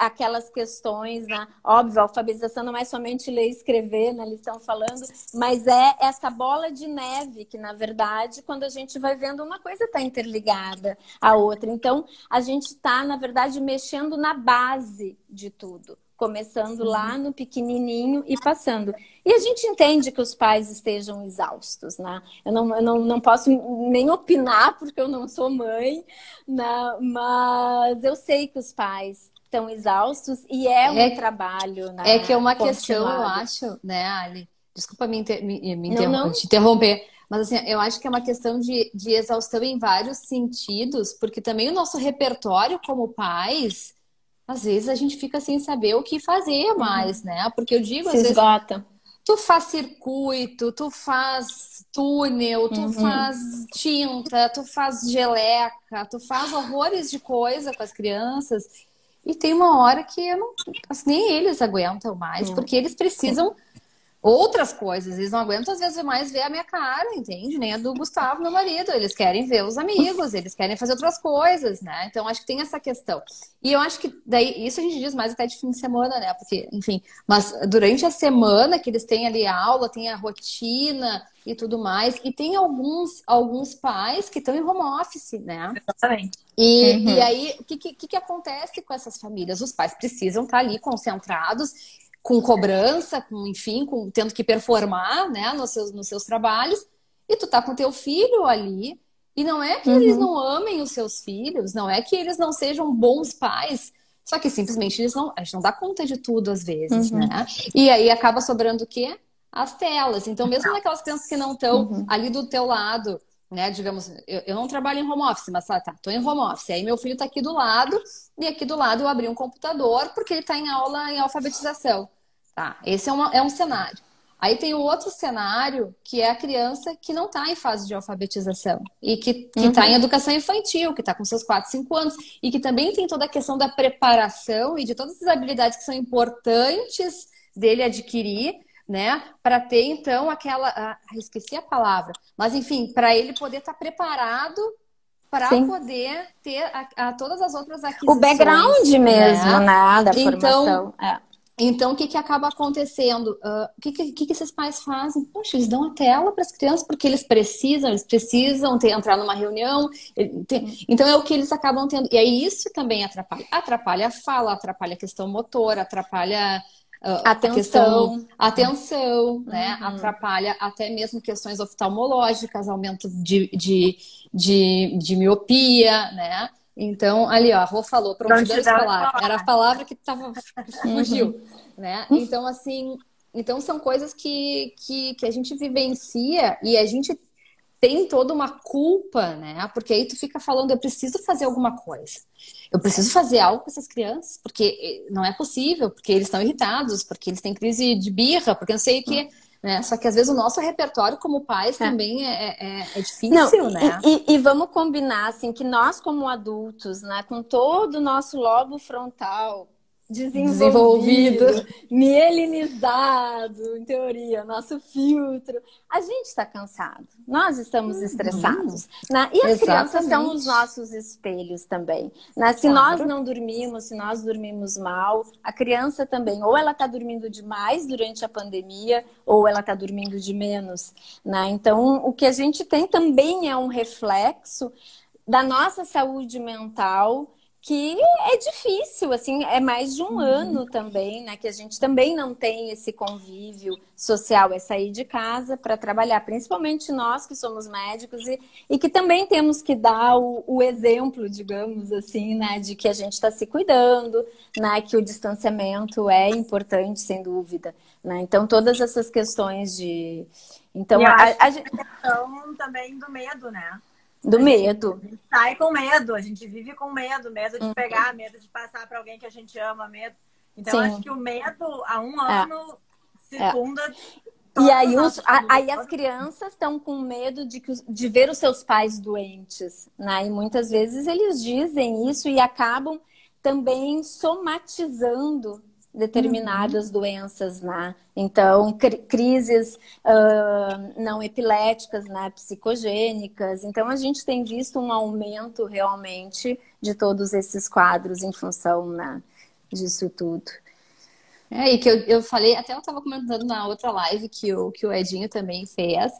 aquelas questões, óbvio, a alfabetização não é somente ler e escrever, né, eles estão falando, mas é essa bola de neve que, na verdade, quando a gente vai vendo uma coisa está interligada à outra. Então, a gente está, na verdade, mexendo na base de tudo. Começando lá no pequenininho e passando. E a gente entende que os pais estejam exaustos, né? Eu não posso nem opinar, porque eu não sou mãe, né? Mas eu sei que os pais estão exaustos e é um trabalho, né? É que é uma questão, eu acho, né, Ali? Desculpa te interromper. Mas assim, eu acho que é uma questão de exaustão em vários sentidos, porque também o nosso repertório como pais... Às vezes a gente fica sem saber o que fazer mais, né? Porque eu digo, às vezes, tu faz circuito, tu faz túnel, tu faz tinta, tu faz geleca, tu faz horrores de coisa com as crianças. E tem uma hora que nem eles aguentam mais, porque eles precisam outras coisas. Eles não aguentam, às vezes, mais ver a minha cara, entende? Nem a do Gustavo, meu marido. Eles querem ver os amigos, eles querem fazer outras coisas, né? Então, acho que tem essa questão. E eu acho que, daí, isso a gente diz mais até de fim de semana, né? Porque, enfim, mas durante a semana que eles têm ali a aula, tem a rotina e tudo mais. E tem alguns pais que estão em home office, né? Exatamente. E aí, o que acontece com essas famílias? Os pais precisam estar ali concentrados, com cobrança, tendo que performar, né, nos seus trabalhos, e tu tá com teu filho ali, e não é que eles não amem os seus filhos, não é que eles não sejam bons pais, só que simplesmente a gente não dá conta de tudo às vezes, né? E aí acaba sobrando o quê? As telas. Então, mesmo naquelas crianças que não estão ali do teu lado, né, digamos, eu não trabalho em home office, mas tô em home office, aí meu filho tá aqui do lado, e aqui do lado eu abri um computador porque ele tá em aula em alfabetização. Tá, esse é um cenário. Aí tem o outro cenário, que é a criança que não está em fase de alfabetização e que está em educação infantil, que está com seus 4, 5 anos, e que também tem toda a questão da preparação e de todas as habilidades que são importantes dele adquirir, né? Para ter, então, aquela... esqueci a palavra. Mas, enfim, para ele poder estar preparado para poder ter todas as outras aquisições. O background mesmo, né? Da formação. Então, o que acaba acontecendo? O que esses pais fazem? Poxa, eles dão a tela para as crianças porque eles precisam entrar numa reunião. Então, é o que eles acabam tendo. E aí, isso também atrapalha. Atrapalha a fala, atrapalha a questão motora, atrapalha atenção, né? Atrapalha até mesmo questões oftalmológicas, aumento de miopia, né? Então, ali, ó, a Rô falou, prontidão escolar. Era a palavra que fugiu, né? Então, assim, são coisas que a gente vivencia e a gente tem toda uma culpa, né? Porque aí tu fica falando, eu preciso fazer alguma coisa. Eu preciso fazer algo com essas crianças, porque não é possível, porque eles estão irritados, porque eles têm crise de birra, porque eu sei que... Né? Só que às vezes o nosso repertório como pais também é difícil, né? E vamos combinar, assim, que nós como adultos, né, com todo o nosso lobo frontal desenvolvido, mielinizado, em teoria, nosso filtro, a gente está cansado, nós estamos estressados, né? E as crianças são os nossos espelhos também, né? Se nós não dormimos, se nós dormimos mal, a criança também, ou ela está dormindo demais durante a pandemia, ou ela está dormindo de menos, né? Então, o que a gente tem também é um reflexo da nossa saúde mental, que é difícil, assim, é mais de um ano também, né? Que a gente também não tem esse convívio social, é sair de casa para trabalhar, principalmente nós que somos médicos e que também temos que dar o exemplo, digamos assim, né? De que a gente está se cuidando, né? Que o distanciamento é importante, sem dúvida, né? Então, todas essas questões de... Então, a gente... questão também do medo, né? Do medo. A gente sai com medo, a gente vive com medo de pegar, medo de passar para alguém que a gente ama, medo. Então, acho que o medo há um ano circunda. E aí as crianças estão com medo de ver os seus pais doentes, né? E muitas vezes eles dizem isso e acabam também somatizando determinadas doenças, né? Então, crises não epiléticas, né? Psicogênicas. Então, a gente tem visto um aumento realmente de todos esses quadros em função, né, disso tudo. E que eu falei, até eu estava comentando na outra live que o Edinho também fez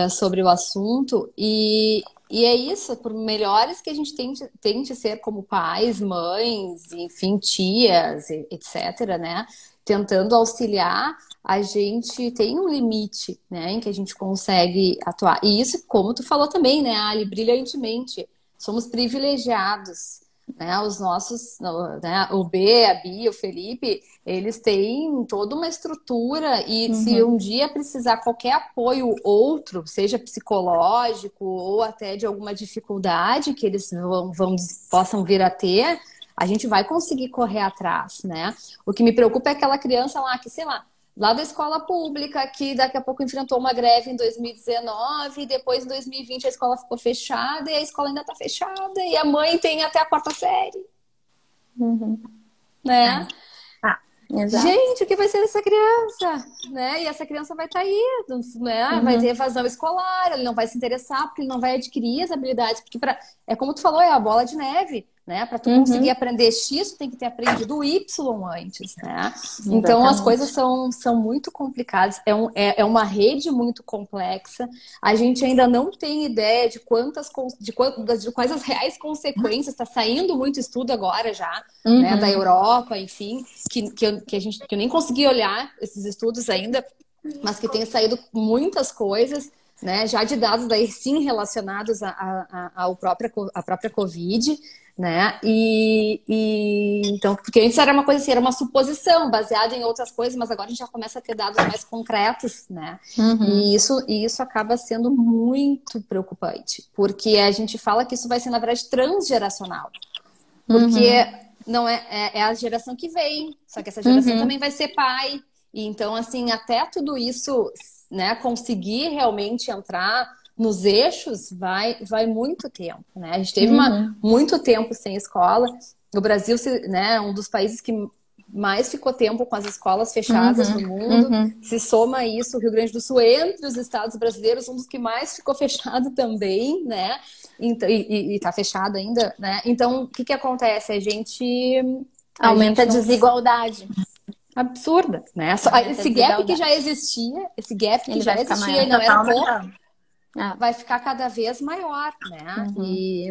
sobre o assunto, e é isso, por melhores que a gente tente ser como pais, mães, enfim, tias, etc., né? Tentando auxiliar, a gente tem um limite, né? Em que a gente consegue atuar. E isso, como tu falou também, né, Ali, brilhantemente, somos privilegiados. Né, os nossos, né, o B, a Bia, o Felipe, eles têm toda uma estrutura e se um dia precisar qualquer apoio outro, seja psicológico ou até de alguma dificuldade que eles possam vir a ter, a gente vai conseguir correr atrás, né? O que me preocupa é aquela criança lá que, sei lá da escola pública, que daqui a pouco enfrentou uma greve em 2019, e depois em 2020 a escola ficou fechada, e a escola ainda está fechada, e a mãe tem até a 4ª série. Né? Gente, o que vai ser dessa criança? Né? E essa criança vai estar aí, né? Vai ter evasão escolar, ele não vai se interessar, porque ele não vai adquirir as habilidades, porque é como tu falou, é a bola de neve. Né? Para tu conseguir aprender X, tu tem que ter aprendido o Y antes, né? Então as coisas são muito complicadas, é uma rede muito complexa. A gente ainda não tem ideia de quais as reais consequências. Está saindo muito estudo agora já, né? Da Europa, enfim, que eu nem consegui olhar esses estudos ainda, mas que tem saído muitas coisas. Né, já de dados daí sim relacionados à própria Covid, né? Então, porque antes era uma coisa assim, era uma suposição baseada em outras coisas, mas agora a gente já começa a ter dados mais concretos, né? E isso acaba sendo muito preocupante, porque a gente fala que isso vai ser, na verdade, transgeracional. Porque não é a geração que vem, só que essa geração também vai ser pai. E então, assim, até tudo isso, né, conseguir realmente entrar nos eixos, vai muito tempo, né? A gente teve muito tempo sem escola. O Brasil, né, é um dos países que mais ficou tempo com as escolas fechadas no mundo. Se soma isso, o Rio Grande do Sul, entre os estados brasileiros, um dos que mais ficou fechado também, né? Então, e tá fechado ainda, né? Então, o que acontece? A gente aumenta a desigualdade. Absurda, né? Esse gap que já existia, ele não era pouco, vai ficar cada vez maior, né? E,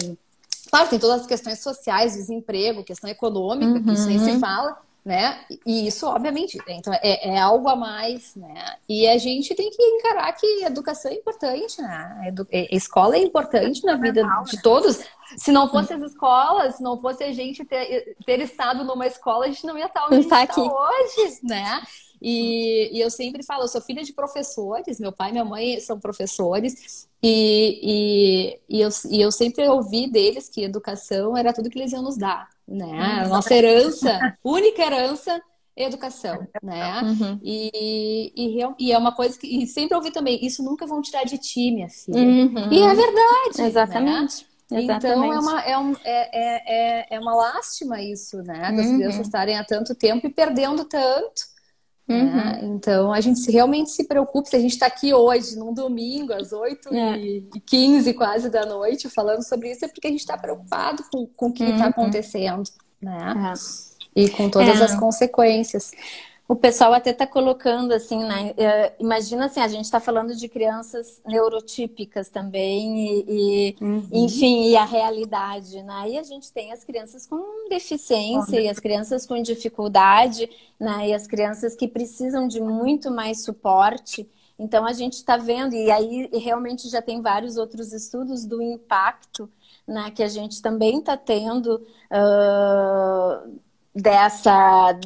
claro, tem todas as questões sociais, desemprego, questão econômica, que isso nem se fala, né? E isso, obviamente, então é algo a mais, né? E a gente tem que encarar que educação é importante, né? A escola é importante na vida de todos. Se não fosse as escolas, se não fosse a gente ter estado numa escola, a gente não ia estar onde a gente está hoje, né? E eu sempre falo, eu sou filha de professores, meu pai e minha mãe são professores, e eu sempre ouvi deles que educação era tudo que eles iam nos dar, né? A nossa herança, única herança, é educação, né? E é uma coisa que e sempre ouvi também, isso nunca vão tirar de ti, minha filha. E é verdade. Exatamente. Né? Então é uma lástima isso, né? Das crianças estarem há tanto tempo e perdendo tanto. Né? Então a gente realmente se preocupa. Se a gente está aqui hoje, num domingo, às 8h15 quase da noite, falando sobre isso, é porque a gente está preocupado com o que está acontecendo, né? E com todas as consequências. O pessoal até está colocando assim, né? Imagina assim, a gente está falando de crianças neurotípicas também enfim, e a realidade, né? E a gente tem as crianças com deficiência e as crianças com dificuldade, né? E as crianças que precisam de muito mais suporte. Então a gente está vendo, e aí realmente já tem vários outros estudos do impacto, né? Que a gente também está tendo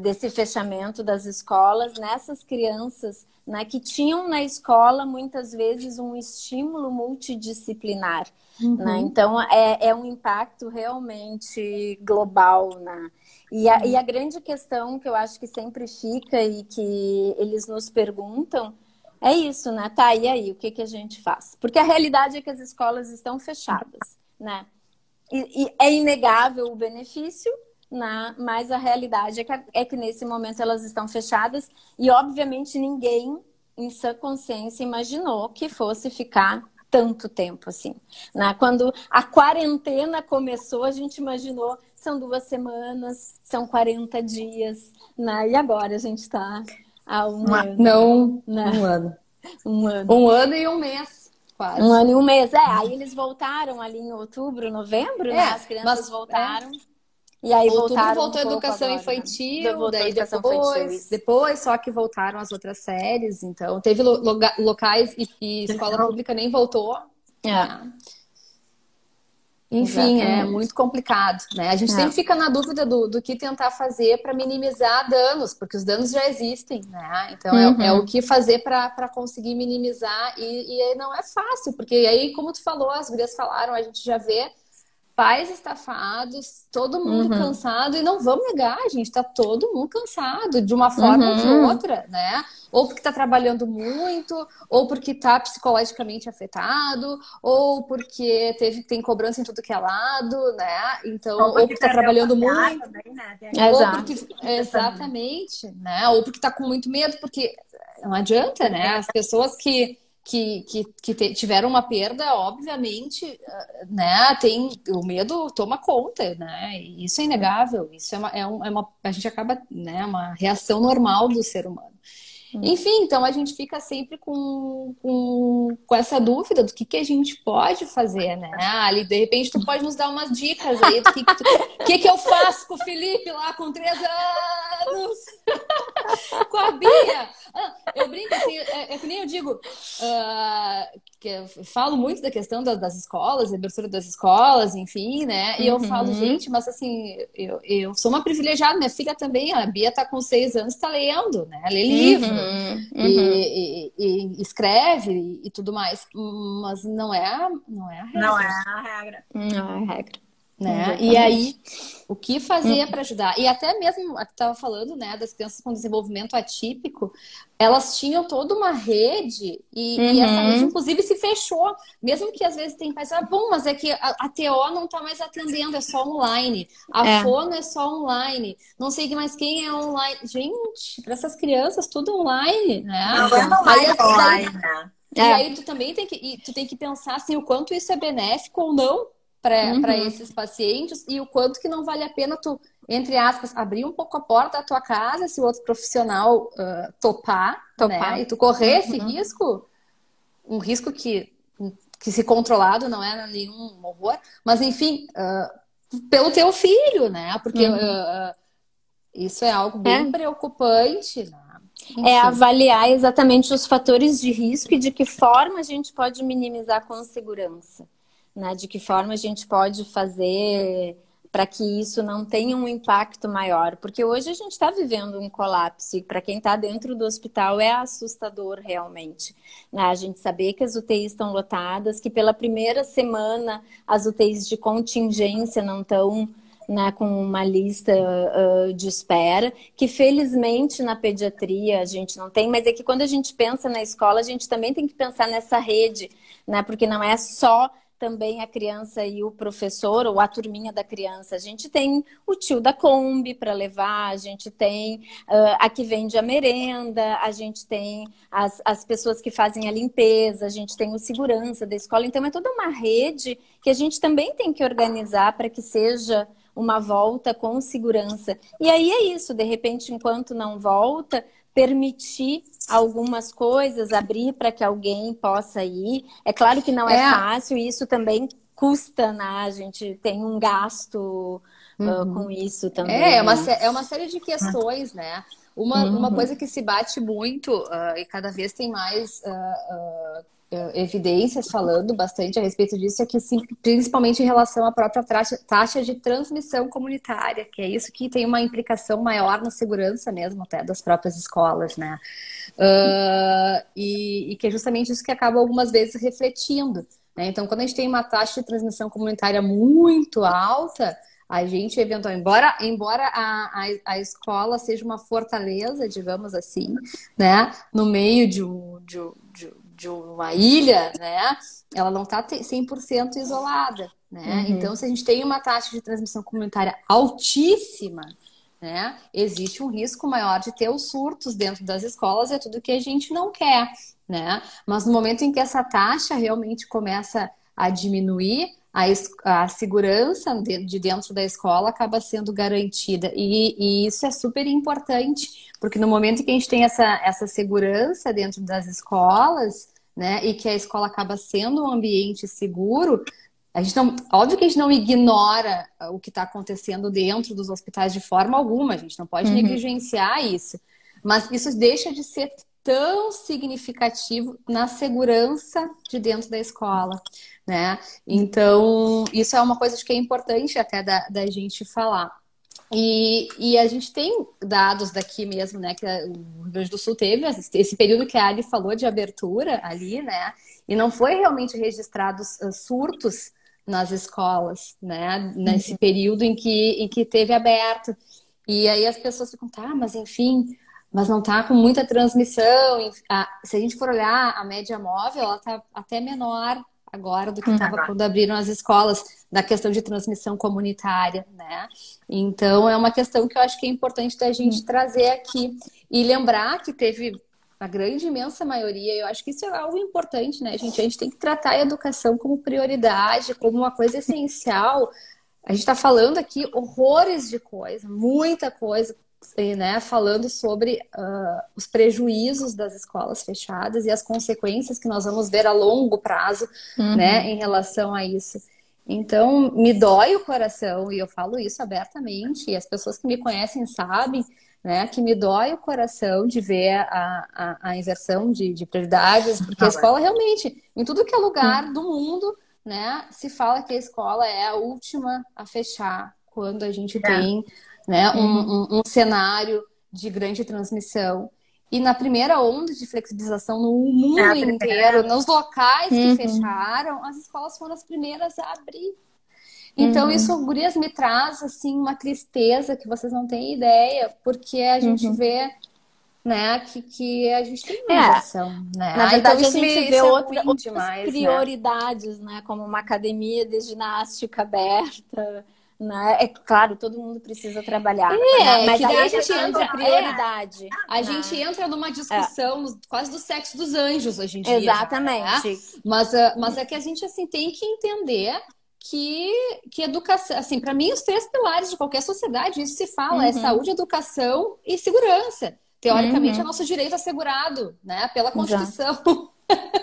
desse fechamento das escolas nessas crianças, né, que tinham na escola muitas vezes um estímulo multidisciplinar, né? Então é um impacto realmente global, né? E a grande questão que eu acho que sempre fica e que eles nos perguntam é isso, né? Tá, e aí, o que a gente faz? Porque a realidade é que as escolas estão fechadas, né? E é inegável o benefício, mas a realidade é que nesse momento elas estão fechadas e obviamente ninguém em sã consciência imaginou que fosse ficar tanto tempo assim, né? Quando a quarentena começou, a gente imaginou são 2 semanas, são 40 dias, né? E agora a gente está há um ano. Não, né? um ano. Um ano E um mês. Quase. 1 ano e 1 mês. Aí eles voltaram ali em outubro, novembro, né? As crianças voltaram. E aí voltou a educação infantil, né? daí depois só que voltaram as outras séries, então teve locais e escola pública nem voltou. Enfim, é muito complicado, né? A gente sempre fica na dúvida do que tentar fazer para minimizar danos, porque os danos já existem, né? Então é o que fazer para conseguir minimizar e não é fácil, porque aí, como tu falou, as gurias falaram, a gente já vê pais estafados, todo mundo cansado, e não vamos negar, gente, tá todo mundo cansado, de uma forma ou de outra, né? Ou porque tá trabalhando muito, ou porque tá psicologicamente afetado, ou porque tem cobrança em tudo que é lado, né? Então, ou porque tá trabalhando muito. Também, né? Ou porque, exatamente, né? Ou porque tá com muito medo, porque não adianta, né? As pessoas que tiveram uma perda, obviamente, né, o medo toma conta, né, e isso é inegável, isso a gente acaba, né, uma reação normal do ser humano. Enfim, então a gente fica sempre com essa dúvida do que a gente pode fazer, né? Ali, de repente, tu pode nos dar umas dicas aí do que eu faço com o Felipe lá com 3 anos, com a Bia. Eu brinco assim, é que nem eu digo, que eu falo muito da questão das escolas, da abertura das escolas, enfim, né? E eu falo, gente, mas assim, eu sou uma privilegiada, minha filha também, a Bia tá com 6 anos, tá lendo, né? Lê livro. E escreve e tudo mais, mas não é a regra. Não é a regra. né? E aí, o que fazer para ajudar? E até mesmo, a que estava falando, né, das crianças com desenvolvimento atípico, elas tinham toda uma rede e essa rede, inclusive, se fechou. Mesmo que às vezes tem pais, bom, mas é que a TO não está mais atendendo, é só online. A fono é só online. Não sei mais quem é online. Gente, para essas crianças, tudo online, né? Não é online, né? E aí tu também tem que pensar assim, o quanto isso é benéfico ou não para esses pacientes e o quanto que não vale a pena tu, entre aspas, abrir um pouco a porta da tua casa se o outro profissional topar, né? E tu correr esse risco, um risco que se controlado não é nenhum horror, mas enfim, pelo teu filho, né? Porque isso é algo bem preocupante, né? É avaliar exatamente os fatores de risco e de que forma a gente pode minimizar com segurança, né? De que forma a gente pode fazer para que isso não tenha um impacto maior. Porque hoje a gente está vivendo um colapso e para quem está dentro do hospital é assustador realmente, né? A gente saber que as UTIs estão lotadas, que pela primeira semana as UTIs de contingência não estão, né, com uma lista de espera, que felizmente na pediatria a gente não tem, mas é que quando a gente pensa na escola, a gente também tem que pensar nessa rede, né, porque não é só também a criança e o professor ou a turminha da criança. A gente tem o tio da Kombi para levar, a gente tem a que vende a merenda, a gente tem as pessoas que fazem a limpeza, a gente tem o segurança da escola. Então é toda uma rede que a gente também tem que organizar para que seja uma volta com segurança. E aí é isso, de repente, enquanto não volta, permitir algumas coisas, abrir para que alguém possa ir. É claro que não é fácil, e isso também custa, né? A gente tem um gasto com isso também. É uma série de questões, né? Uma coisa que se bate muito, e cada vez tem mais evidências falando bastante a respeito disso, é que sim, principalmente em relação à própria taxa de transmissão comunitária, que é isso que tem uma implicação maior na segurança mesmo até das próprias escolas, né? E que é justamente isso que acaba algumas vezes refletindo, né? Então, quando a gente tem uma taxa de transmissão comunitária muito alta, a gente, eventualmente, embora a escola seja uma fortaleza, digamos assim, né, no meio de uma ilha, né, ela não está 100% isolada, né? Então, se a gente tem uma taxa de transmissão comunitária altíssima, né, existe um risco maior de ter os surtos dentro das escolas, é tudo que a gente não quer, né? Mas no momento em que essa taxa realmente começa a diminuir, a segurança de dentro da escola acaba sendo garantida. E isso é super importante, porque no momento em que a gente tem essa segurança dentro das escolas, né, e que a escola acaba sendo um ambiente seguro, óbvio que a gente não ignora o que está acontecendo dentro dos hospitais de forma alguma, a gente não pode negligenciar isso, mas isso deixa de ser tão significativo na segurança de dentro da escola, né? Então, isso é uma coisa que é importante até da gente falar. E a gente tem dados daqui mesmo, né? Que o Rio Grande do Sul teve esse período que a Ali falou de abertura ali, né? E não foi realmente registrados surtos nas escolas, né? Nesse período em que teve aberto. E aí as pessoas ficam, mas enfim, mas não tá com muita transmissão. Se a gente for olhar a média móvel, ela tá até menor agora do que estava quando abriram as escolas, da questão de transmissão comunitária, né? Então, é uma questão que eu acho que é importante da gente trazer aqui. E lembrar que teve a grande, imensa maioria, eu acho que isso é algo importante, né, gente? A gente tem que tratar a educação como prioridade, como uma coisa essencial. A gente está falando aqui horrores de coisa, muita coisa, né, falando sobre os prejuízos das escolas fechadas e as consequências que nós vamos ver a longo prazo, né, em relação a isso. Então, me dói o coração, e eu falo isso abertamente, e as pessoas que me conhecem sabem, né, que me dói o coração de ver a inversão de prioridades, porque a escola realmente, em tudo que é lugar do mundo, né, se fala que a escola é a última a fechar quando a gente tem, né, um cenário de grande transmissão. E na primeira onda de flexibilização no mundo inteiro, nos locais que fecharam, as escolas foram as primeiras a abrir. Então, isso, gurias, me traz, assim, uma tristeza que vocês não têm ideia, porque a gente vê, né, que a gente tem uma geração, né? Na verdade, então, a gente vê isso é outras ruim demais, prioridades, né? Como uma academia de ginástica aberta, né? É claro, todo mundo precisa trabalhar, né? Mas que daí aí a é gente questão entra, de prioridade. a né? gente entra numa discussão quase do sexo dos anjos hoje em dia. Exatamente. Já, né? Mas é que a gente, assim, tem que entender que educação, assim, para mim, os três pilares de qualquer sociedade, isso se fala, é saúde, educação e segurança. Teoricamente, é nosso direito assegurado, né, pela Constituição.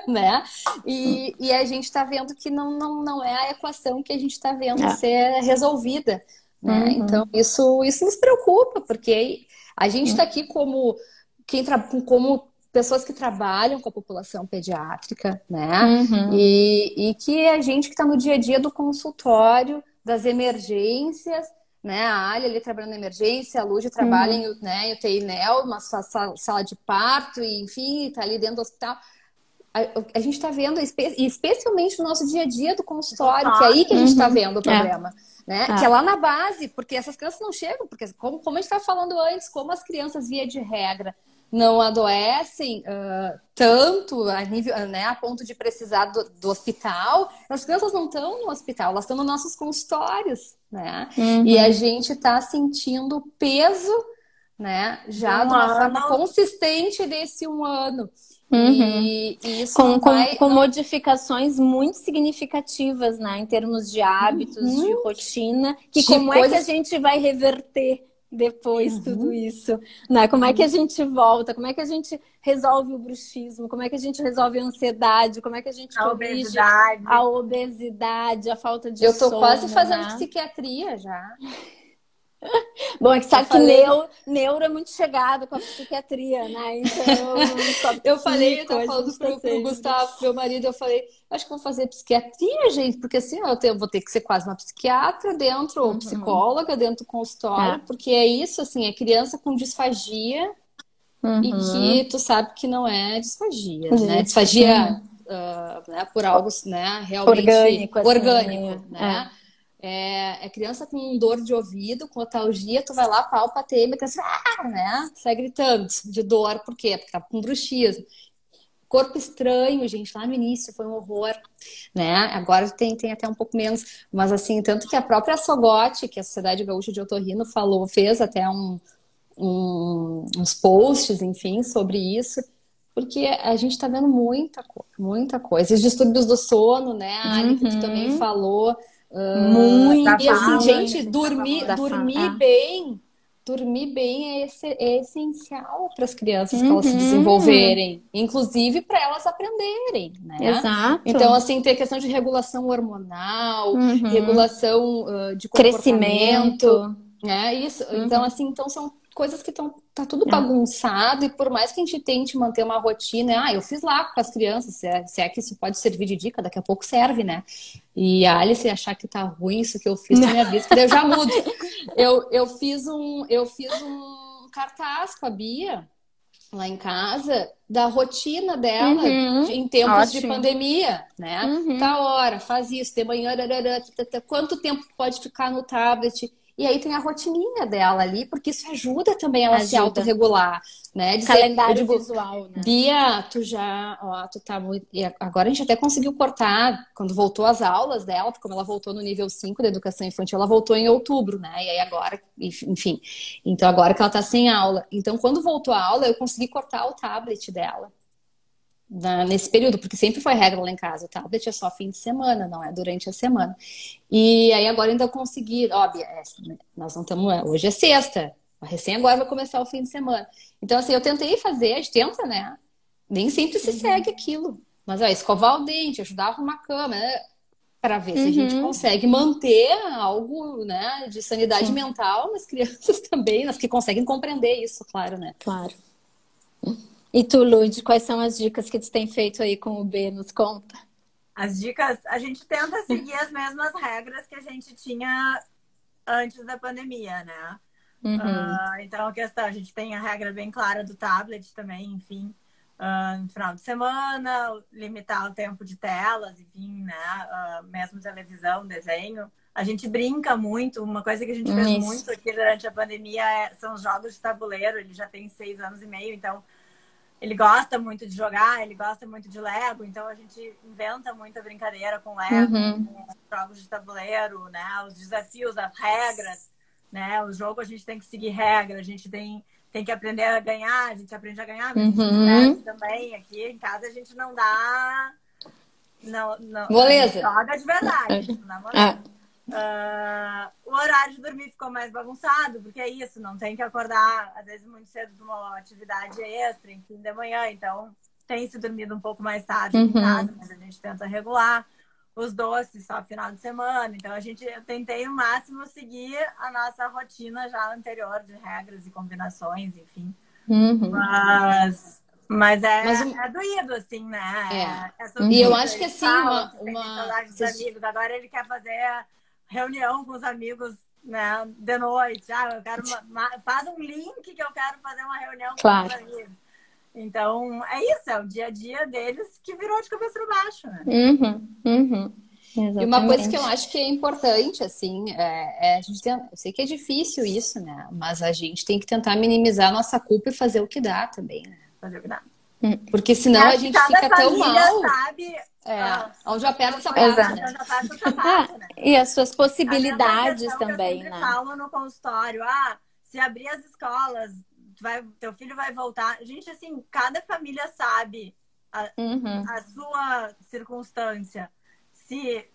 Né? E a gente está vendo que não é a equação que a gente está vendo ser resolvida. Né? Então, isso nos preocupa, porque a gente está aqui como pessoas que trabalham com a população pediátrica, né? E que a gente que está no dia a dia do consultório, das emergências, né? A Alia ali trabalhando na emergência, a Lúcia trabalha em UTI NEL, uma sala de parto, e, enfim, está ali dentro do hospital. A gente está vendo, especialmente no nosso dia a dia do consultório, que é aí que a gente está vendo o problema. Né? Que é lá na base, porque essas crianças não chegam, porque como a gente estava falando antes, como as crianças, via de regra, não adoecem tanto a nível, né, a ponto de precisar do hospital, as crianças não estão no hospital, elas estão nos nossos consultórios, né? E a gente está sentindo o peso, né, já de uma forma consistente desse 1 ano. E isso com modificações muito significativas, né, em termos de hábitos, de rotina, que como é que a gente vai reverter depois tudo isso, né? Como é que a gente volta? Como é que a gente resolve o bruxismo? Como é que a gente resolve a ansiedade? Como é que a gente corrige a obesidade, a falta de sono? Eu tô quase fazendo psiquiatria já. Bom, é que sabe que neuro é muito chegado com a psiquiatria, né? Então, eu tava falando pro Gustavo, meu marido, eu falei, acho que vou fazer psiquiatria, gente, porque assim, eu vou ter que ser quase uma psiquiatra dentro, ou psicóloga dentro do consultório, porque é isso, assim, é criança com disfagia e que tu sabe que não é disfagia, né? Disfagia né, por algo, né, realmente orgânico, né? É criança com dor de ouvido, com otalgia, tu vai lá, palpa a têmia, a criança, né? Sai gritando de dor, por quê? Porque tá com bruxismo. Corpo estranho, gente, lá no início foi um horror, né? Agora tem até um pouco menos, mas assim, tanto que a própria SOGOT, que é a Sociedade Gaúcha de Otorrino, fez até uns posts, enfim, sobre isso, porque a gente tá vendo muita coisa. Os distúrbios do sono, né? A Ali, que tu também falou. Muito. E assim, gente, dormir bem é essencial para as crianças, para elas se desenvolverem, inclusive para elas aprenderem, né? Exato. Então, assim, tem a questão de regulação hormonal, regulação de comportamento, né? Isso. Então, assim, são coisas que tá tudo bagunçado, e por mais que a gente tente manter uma rotina, eu fiz lá com as crianças, se é que isso pode servir de dica, daqui a pouco serve, né? E a Alice achar que tá ruim isso que eu fiz, tu me avisa, que daí eu já mudo. Eu fiz um cartaz com a Bia lá em casa da rotina dela em tempos de pandemia, né? Tá hora, faz isso, de manhã, quanto tempo pode ficar no tablet? E aí tem a rotininha dela ali, porque isso ajuda também ela a se autorregular, né? Calendário visual, né? Bia, tu tá muito... E agora a gente até conseguiu cortar, quando voltou as aulas dela, como ela voltou no nível 5 da educação infantil, ela voltou em outubro, né? E aí agora, enfim, então agora que ela tá sem aula. Então, quando voltou a aula, eu consegui cortar o tablet dela. Nesse período, porque sempre foi regra lá em casa, o tablet é só fim de semana, não é durante a semana. E aí agora ainda consegui, óbvio, nós não estamos, hoje é sexta, recém agora vai começar o fim de semana. Então assim, eu tentei fazer, a gente tenta, né? Nem sempre se segue aquilo, mas escovar o dente, ajudar a arrumar a cama, né? Para ver se a gente consegue manter algo, né, de sanidade mental nas crianças também, nas que conseguem compreender isso, claro, né? Claro. E tu, Lud, quais são as dicas que tu tem feito aí com o B? Nos conta. As dicas, a gente tenta seguir as mesmas regras que a gente tinha antes da pandemia, né? Então, a gente tem a regra bem clara do tablet também, enfim. No final de semana, limitar o tempo de telas, enfim, né? Mesmo televisão, desenho, A gente brinca muito. Uma coisa que a gente fez muito aqui durante a pandemia são os jogos de tabuleiro. Ele já tem 6 anos e meio, então ele gosta muito de jogar, ele gosta muito de Lego. Então a gente inventa muita brincadeira com Lego, com jogos de tabuleiro, né? Os desafios, as regras, né? O jogo a gente tem que seguir regra, a gente tem que aprender a ganhar, a gente aprende a ganhar, mas a gente perde também. Aqui em casa a gente não dá... Não, moleza. Joga de verdade, a gente não dá moleza. O horário de dormir ficou mais bagunçado, porque é isso, não tem que acordar, às vezes, muito cedo para uma atividade extra, enfim, de manhã, então tem se dormido um pouco mais tarde em casa, mas a gente tenta regular os doces só final de semana, então eu tentei no máximo seguir a nossa rotina já anterior de regras e combinações, enfim, mas é doído, assim, né? E eu acho que assim, tem saudade dos amigos. Agora ele quer fazer reunião com os amigos, né, de noite. Eu quero faz um link que eu quero fazer uma reunião com os amigos. Então, é isso, é o dia a dia deles que virou de cabeça para baixo, né? E uma coisa que eu acho que é importante, assim, a gente eu sei que é difícil isso, né? Mas a gente tem que tentar minimizar a nossa culpa e fazer o que dá também, né? Fazer o que dá. Porque senão a gente fica tão mal. Sabe, onde aperta o sapato, né? Né? E as suas possibilidades também, que eu né? falo no consultório, se abrir as escolas, teu filho vai voltar. Gente, assim, cada família sabe a sua circunstância. Se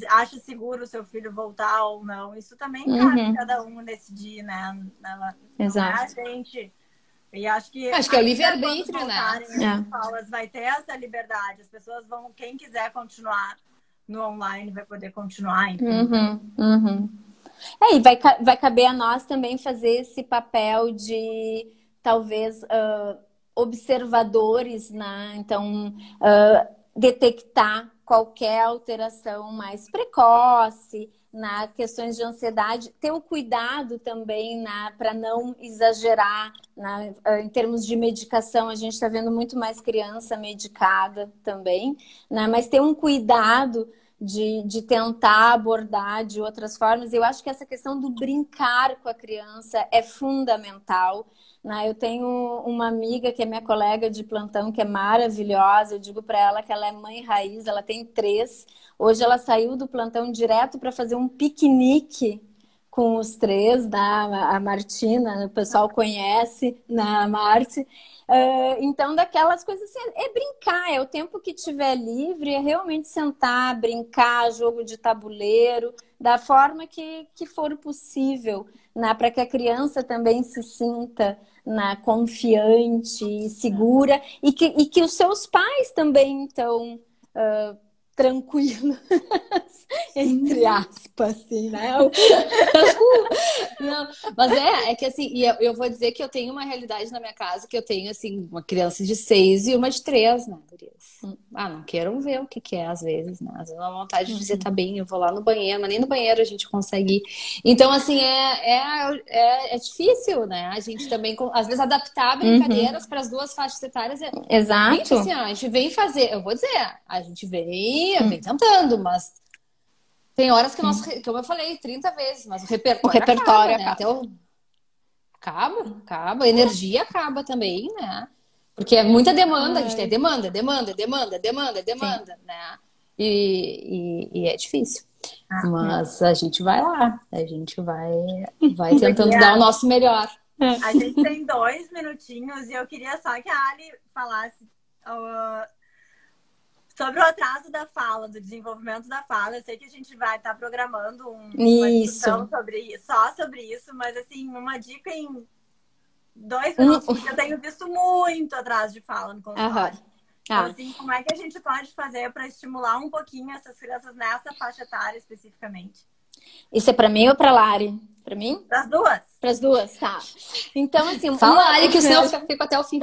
acha seguro o seu filho voltar ou não. Isso também cabe cada um decidir, né? Exato. Não é a gente... E acho que é o livre-arbítrio, né? As escolas vai ter essa liberdade. As pessoas vão, quem quiser continuar no online vai poder continuar, enfim. E vai caber a nós também fazer esse papel de talvez observadores, né? Então, detectar qualquer alteração mais precoce, na questões de ansiedade, ter o cuidado também para não exagerar em termos de medicação. A gente está vendo muito mais criança medicada também, né? Mas ter um cuidado de tentar abordar de outras formas. Eu acho que essa questão do brincar com a criança é fundamental. Eu tenho uma amiga que é minha colega de plantão, que é maravilhosa. Eu digo para ela que ela é mãe raiz, ela tem 3. Hoje ela saiu do plantão direto para fazer um piquenique com os 3, a Martina, o pessoal conhece, a Marte. Então, daquelas coisas assim, é brincar, é o tempo que tiver livre, é realmente sentar, brincar, jogo de tabuleiro, da forma que for possível, para que a criança também se sinta confiante e segura, e que os seus pais também estão tranquilos, entre aspas, assim, né? Não, mas é que assim, e eu vou dizer que eu tenho uma realidade na minha casa, que eu tenho, assim, uma criança de 6 e uma de 3, né, gurias? Não quero ver o que é, às vezes, né? Às vezes dá vontade de dizer, tá bem, eu vou lá no banheiro, mas nem no banheiro a gente consegue ir. Então, assim, é difícil, né? A gente também, às vezes, adaptar brincadeiras para as duas faixas etárias. Exato. Gente, assim, a gente vem fazer, eu vou dizer, a gente vem tentando, mas tem horas que como eu falei 30 vezes, mas o repertório acaba, né? Até acaba, a energia acaba também, né? Porque é muita demanda, a gente tem demanda, né? E é difícil. Mas a gente vai lá, a gente vai tentando dar o nosso melhor. A gente tem 2 minutinhos e eu queria só que a Ali falasse sobre o atraso da fala, do desenvolvimento da fala. Eu sei que a gente vai estar programando uma discussão sobre isso, mas assim, uma dica em 2 minutos, porque eu tenho visto muito atraso de fala no consultório. Então, assim, como é que a gente pode fazer para estimular um pouquinho essas crianças nessa faixa etária especificamente? Isso é para mim ou para Lari? Para mim? Para as duas. Para as duas, tá. Então, assim... Fala, Lari, que senão eu fico até o fim.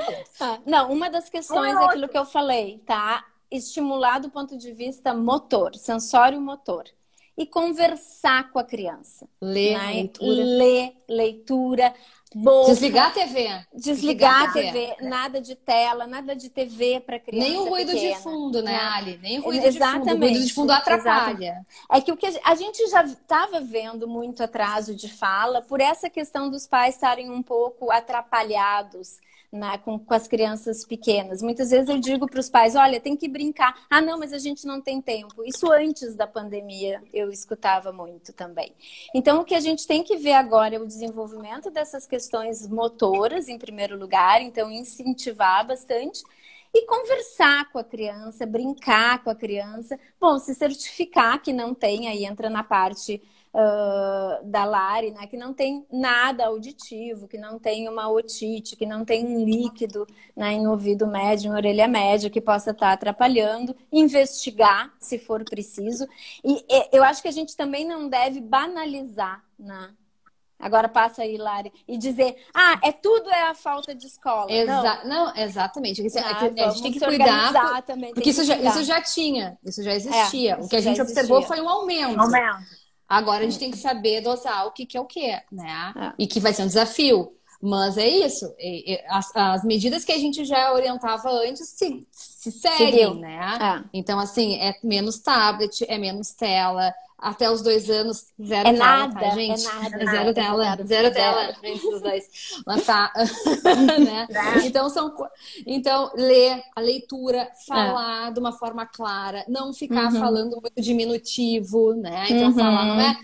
Não, uma das questões é aquilo que eu falei, tá? Estimular do ponto de vista motor, sensório motor. E conversar com a criança. Ler, leitura. boca, Desligar a TV. desligar a TV, nada de tela, nada de TV para criança Nem o ruído pequena, de fundo, né, né? Ali? Nem o ruído de fundo. O Exatamente. ruído de fundo atrapalha. É que o que a gente já estava vendo muito atraso de fala por essa questão dos pais estarem um pouco atrapalhados, né, com as crianças pequenas. Muitas vezes eu digo para os pais, olha, tem que brincar. Ah, não, mas a gente não tem tempo. Isso antes da pandemia eu escutava muito também. Então, o que a gente tem que ver agora é o desenvolvimento dessas questões motoras, em primeiro lugar. Então, incentivar bastante. E conversar com a criança, brincar com a criança. Bom, se certificar que não tem, aí entra na parte da Lari, né? Que não tem nada auditivo, que não tem uma otite, que não tem um líquido, né, em ouvido médio, em orelha média, que possa estar atrapalhando. Investigar, se for preciso. E eu acho que a gente também não deve banalizar, né? Agora passa aí, Lari, e dizer, tudo é a falta de escola. Não, exatamente. A gente tem que cuidar também. Porque isso já tinha, isso já existia. O que a gente observou foi um aumento. Agora a gente tem que saber dosar o que é o que, né? E que vai ser um desafio. Mas é isso. As medidas que a gente já orientava antes se seguem, né? Então, assim, é menos tablet, é menos tela. Até os 2 anos, zero tela, nada, tá, gente? Zero tela, gente, os dois. Mas tá, né? Então, ler, a leitura, falar de uma forma clara, não ficar falando muito diminutivo, né? Então, falar, não é?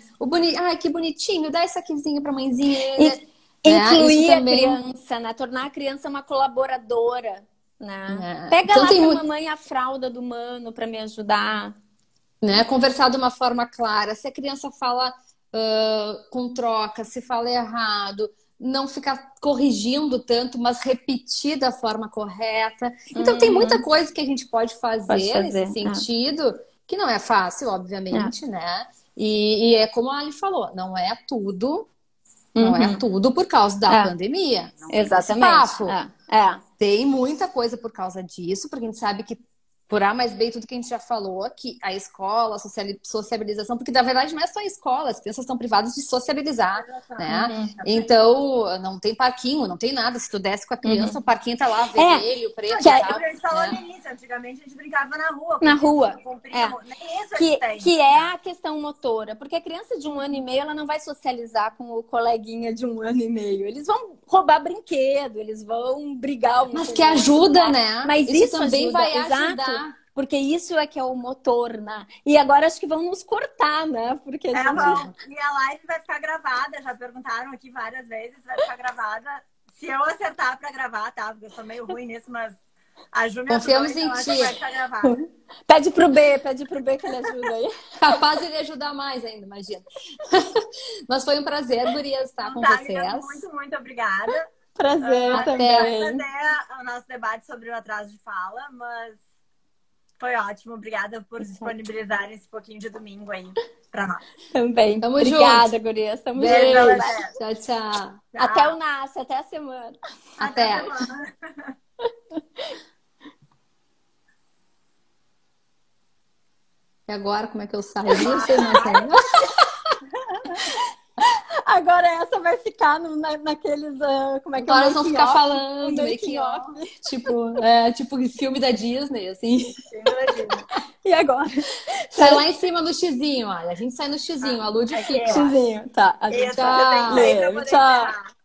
Ai, que bonitinho, dá esse aquizinho pra mãezinha. Incluir a criança, né? Tornar a criança uma colaboradora, né? Pega então, lá pra mamãe a fralda do mano pra me ajudar. Né? Conversar de uma forma clara. Se a criança fala com troca, se fala errado, não ficar corrigindo tanto, mas repetir da forma correta. Então tem muita coisa que a gente pode fazer nesse sentido, que não é fácil, obviamente, né? E é como a Ali falou, não é tudo, não é tudo por causa da pandemia. Não exatamente. Tem muita coisa por causa disso, porque a gente sabe que por A mais B, tudo que a gente já falou, que a escola, a sociabilização, porque na verdade não é só a escola, as crianças estão privadas de sociabilizar, né? Então, não tem parquinho, não tem nada. Se tu desce com a criança, o parquinho tá lá, vermelho, preto e tal. A gente falou no início, antigamente a gente brincava na rua. Na rua. Nem isso que é a questão motora, porque a criança de 1 ano e meio, ela não vai socializar com o coleguinha de 1 ano e meio. Eles vão roubar brinquedo, eles vão brigar. Mas que ajuda, né? Mas isso também ajuda, vai ajudar. Porque isso é que é o motor, né? E agora acho que vão nos cortar, né? Porque E a live vai ficar gravada. Já perguntaram aqui várias vezes, vai ficar gravada. Se eu acertar pra gravar, tá? Porque eu sou meio ruim nisso, mas a Ju me confiamos em ti. Vai ficar gravada. Pede pro B que ele ajuda aí. Capaz de ele ajudar mais ainda, imagina. Mas foi um prazer, gurias, estar com vocês. Muito, muito obrigada. Prazer também. Até o nosso debate sobre o atraso de fala, mas foi ótimo. Obrigada por disponibilizarem esse pouquinho de domingo aí pra nós. Também. Tamo Obrigada, junto. gurias. Tamo junto. junto. Tchau. Até o Nasce, até a semana. Até a semana. E agora, como é que eu saio disso? Agora essa vai ficar naqueles... como é que agora nós vamos ficar falando. Tipo filme da Disney, assim. Filme da Disney. E agora? Sai lá em cima no xizinho, olha. A gente sai no xizinho, a Lud fica. Xizinho, tá. Isso, tchau. você tem que ler pra poder encerrar.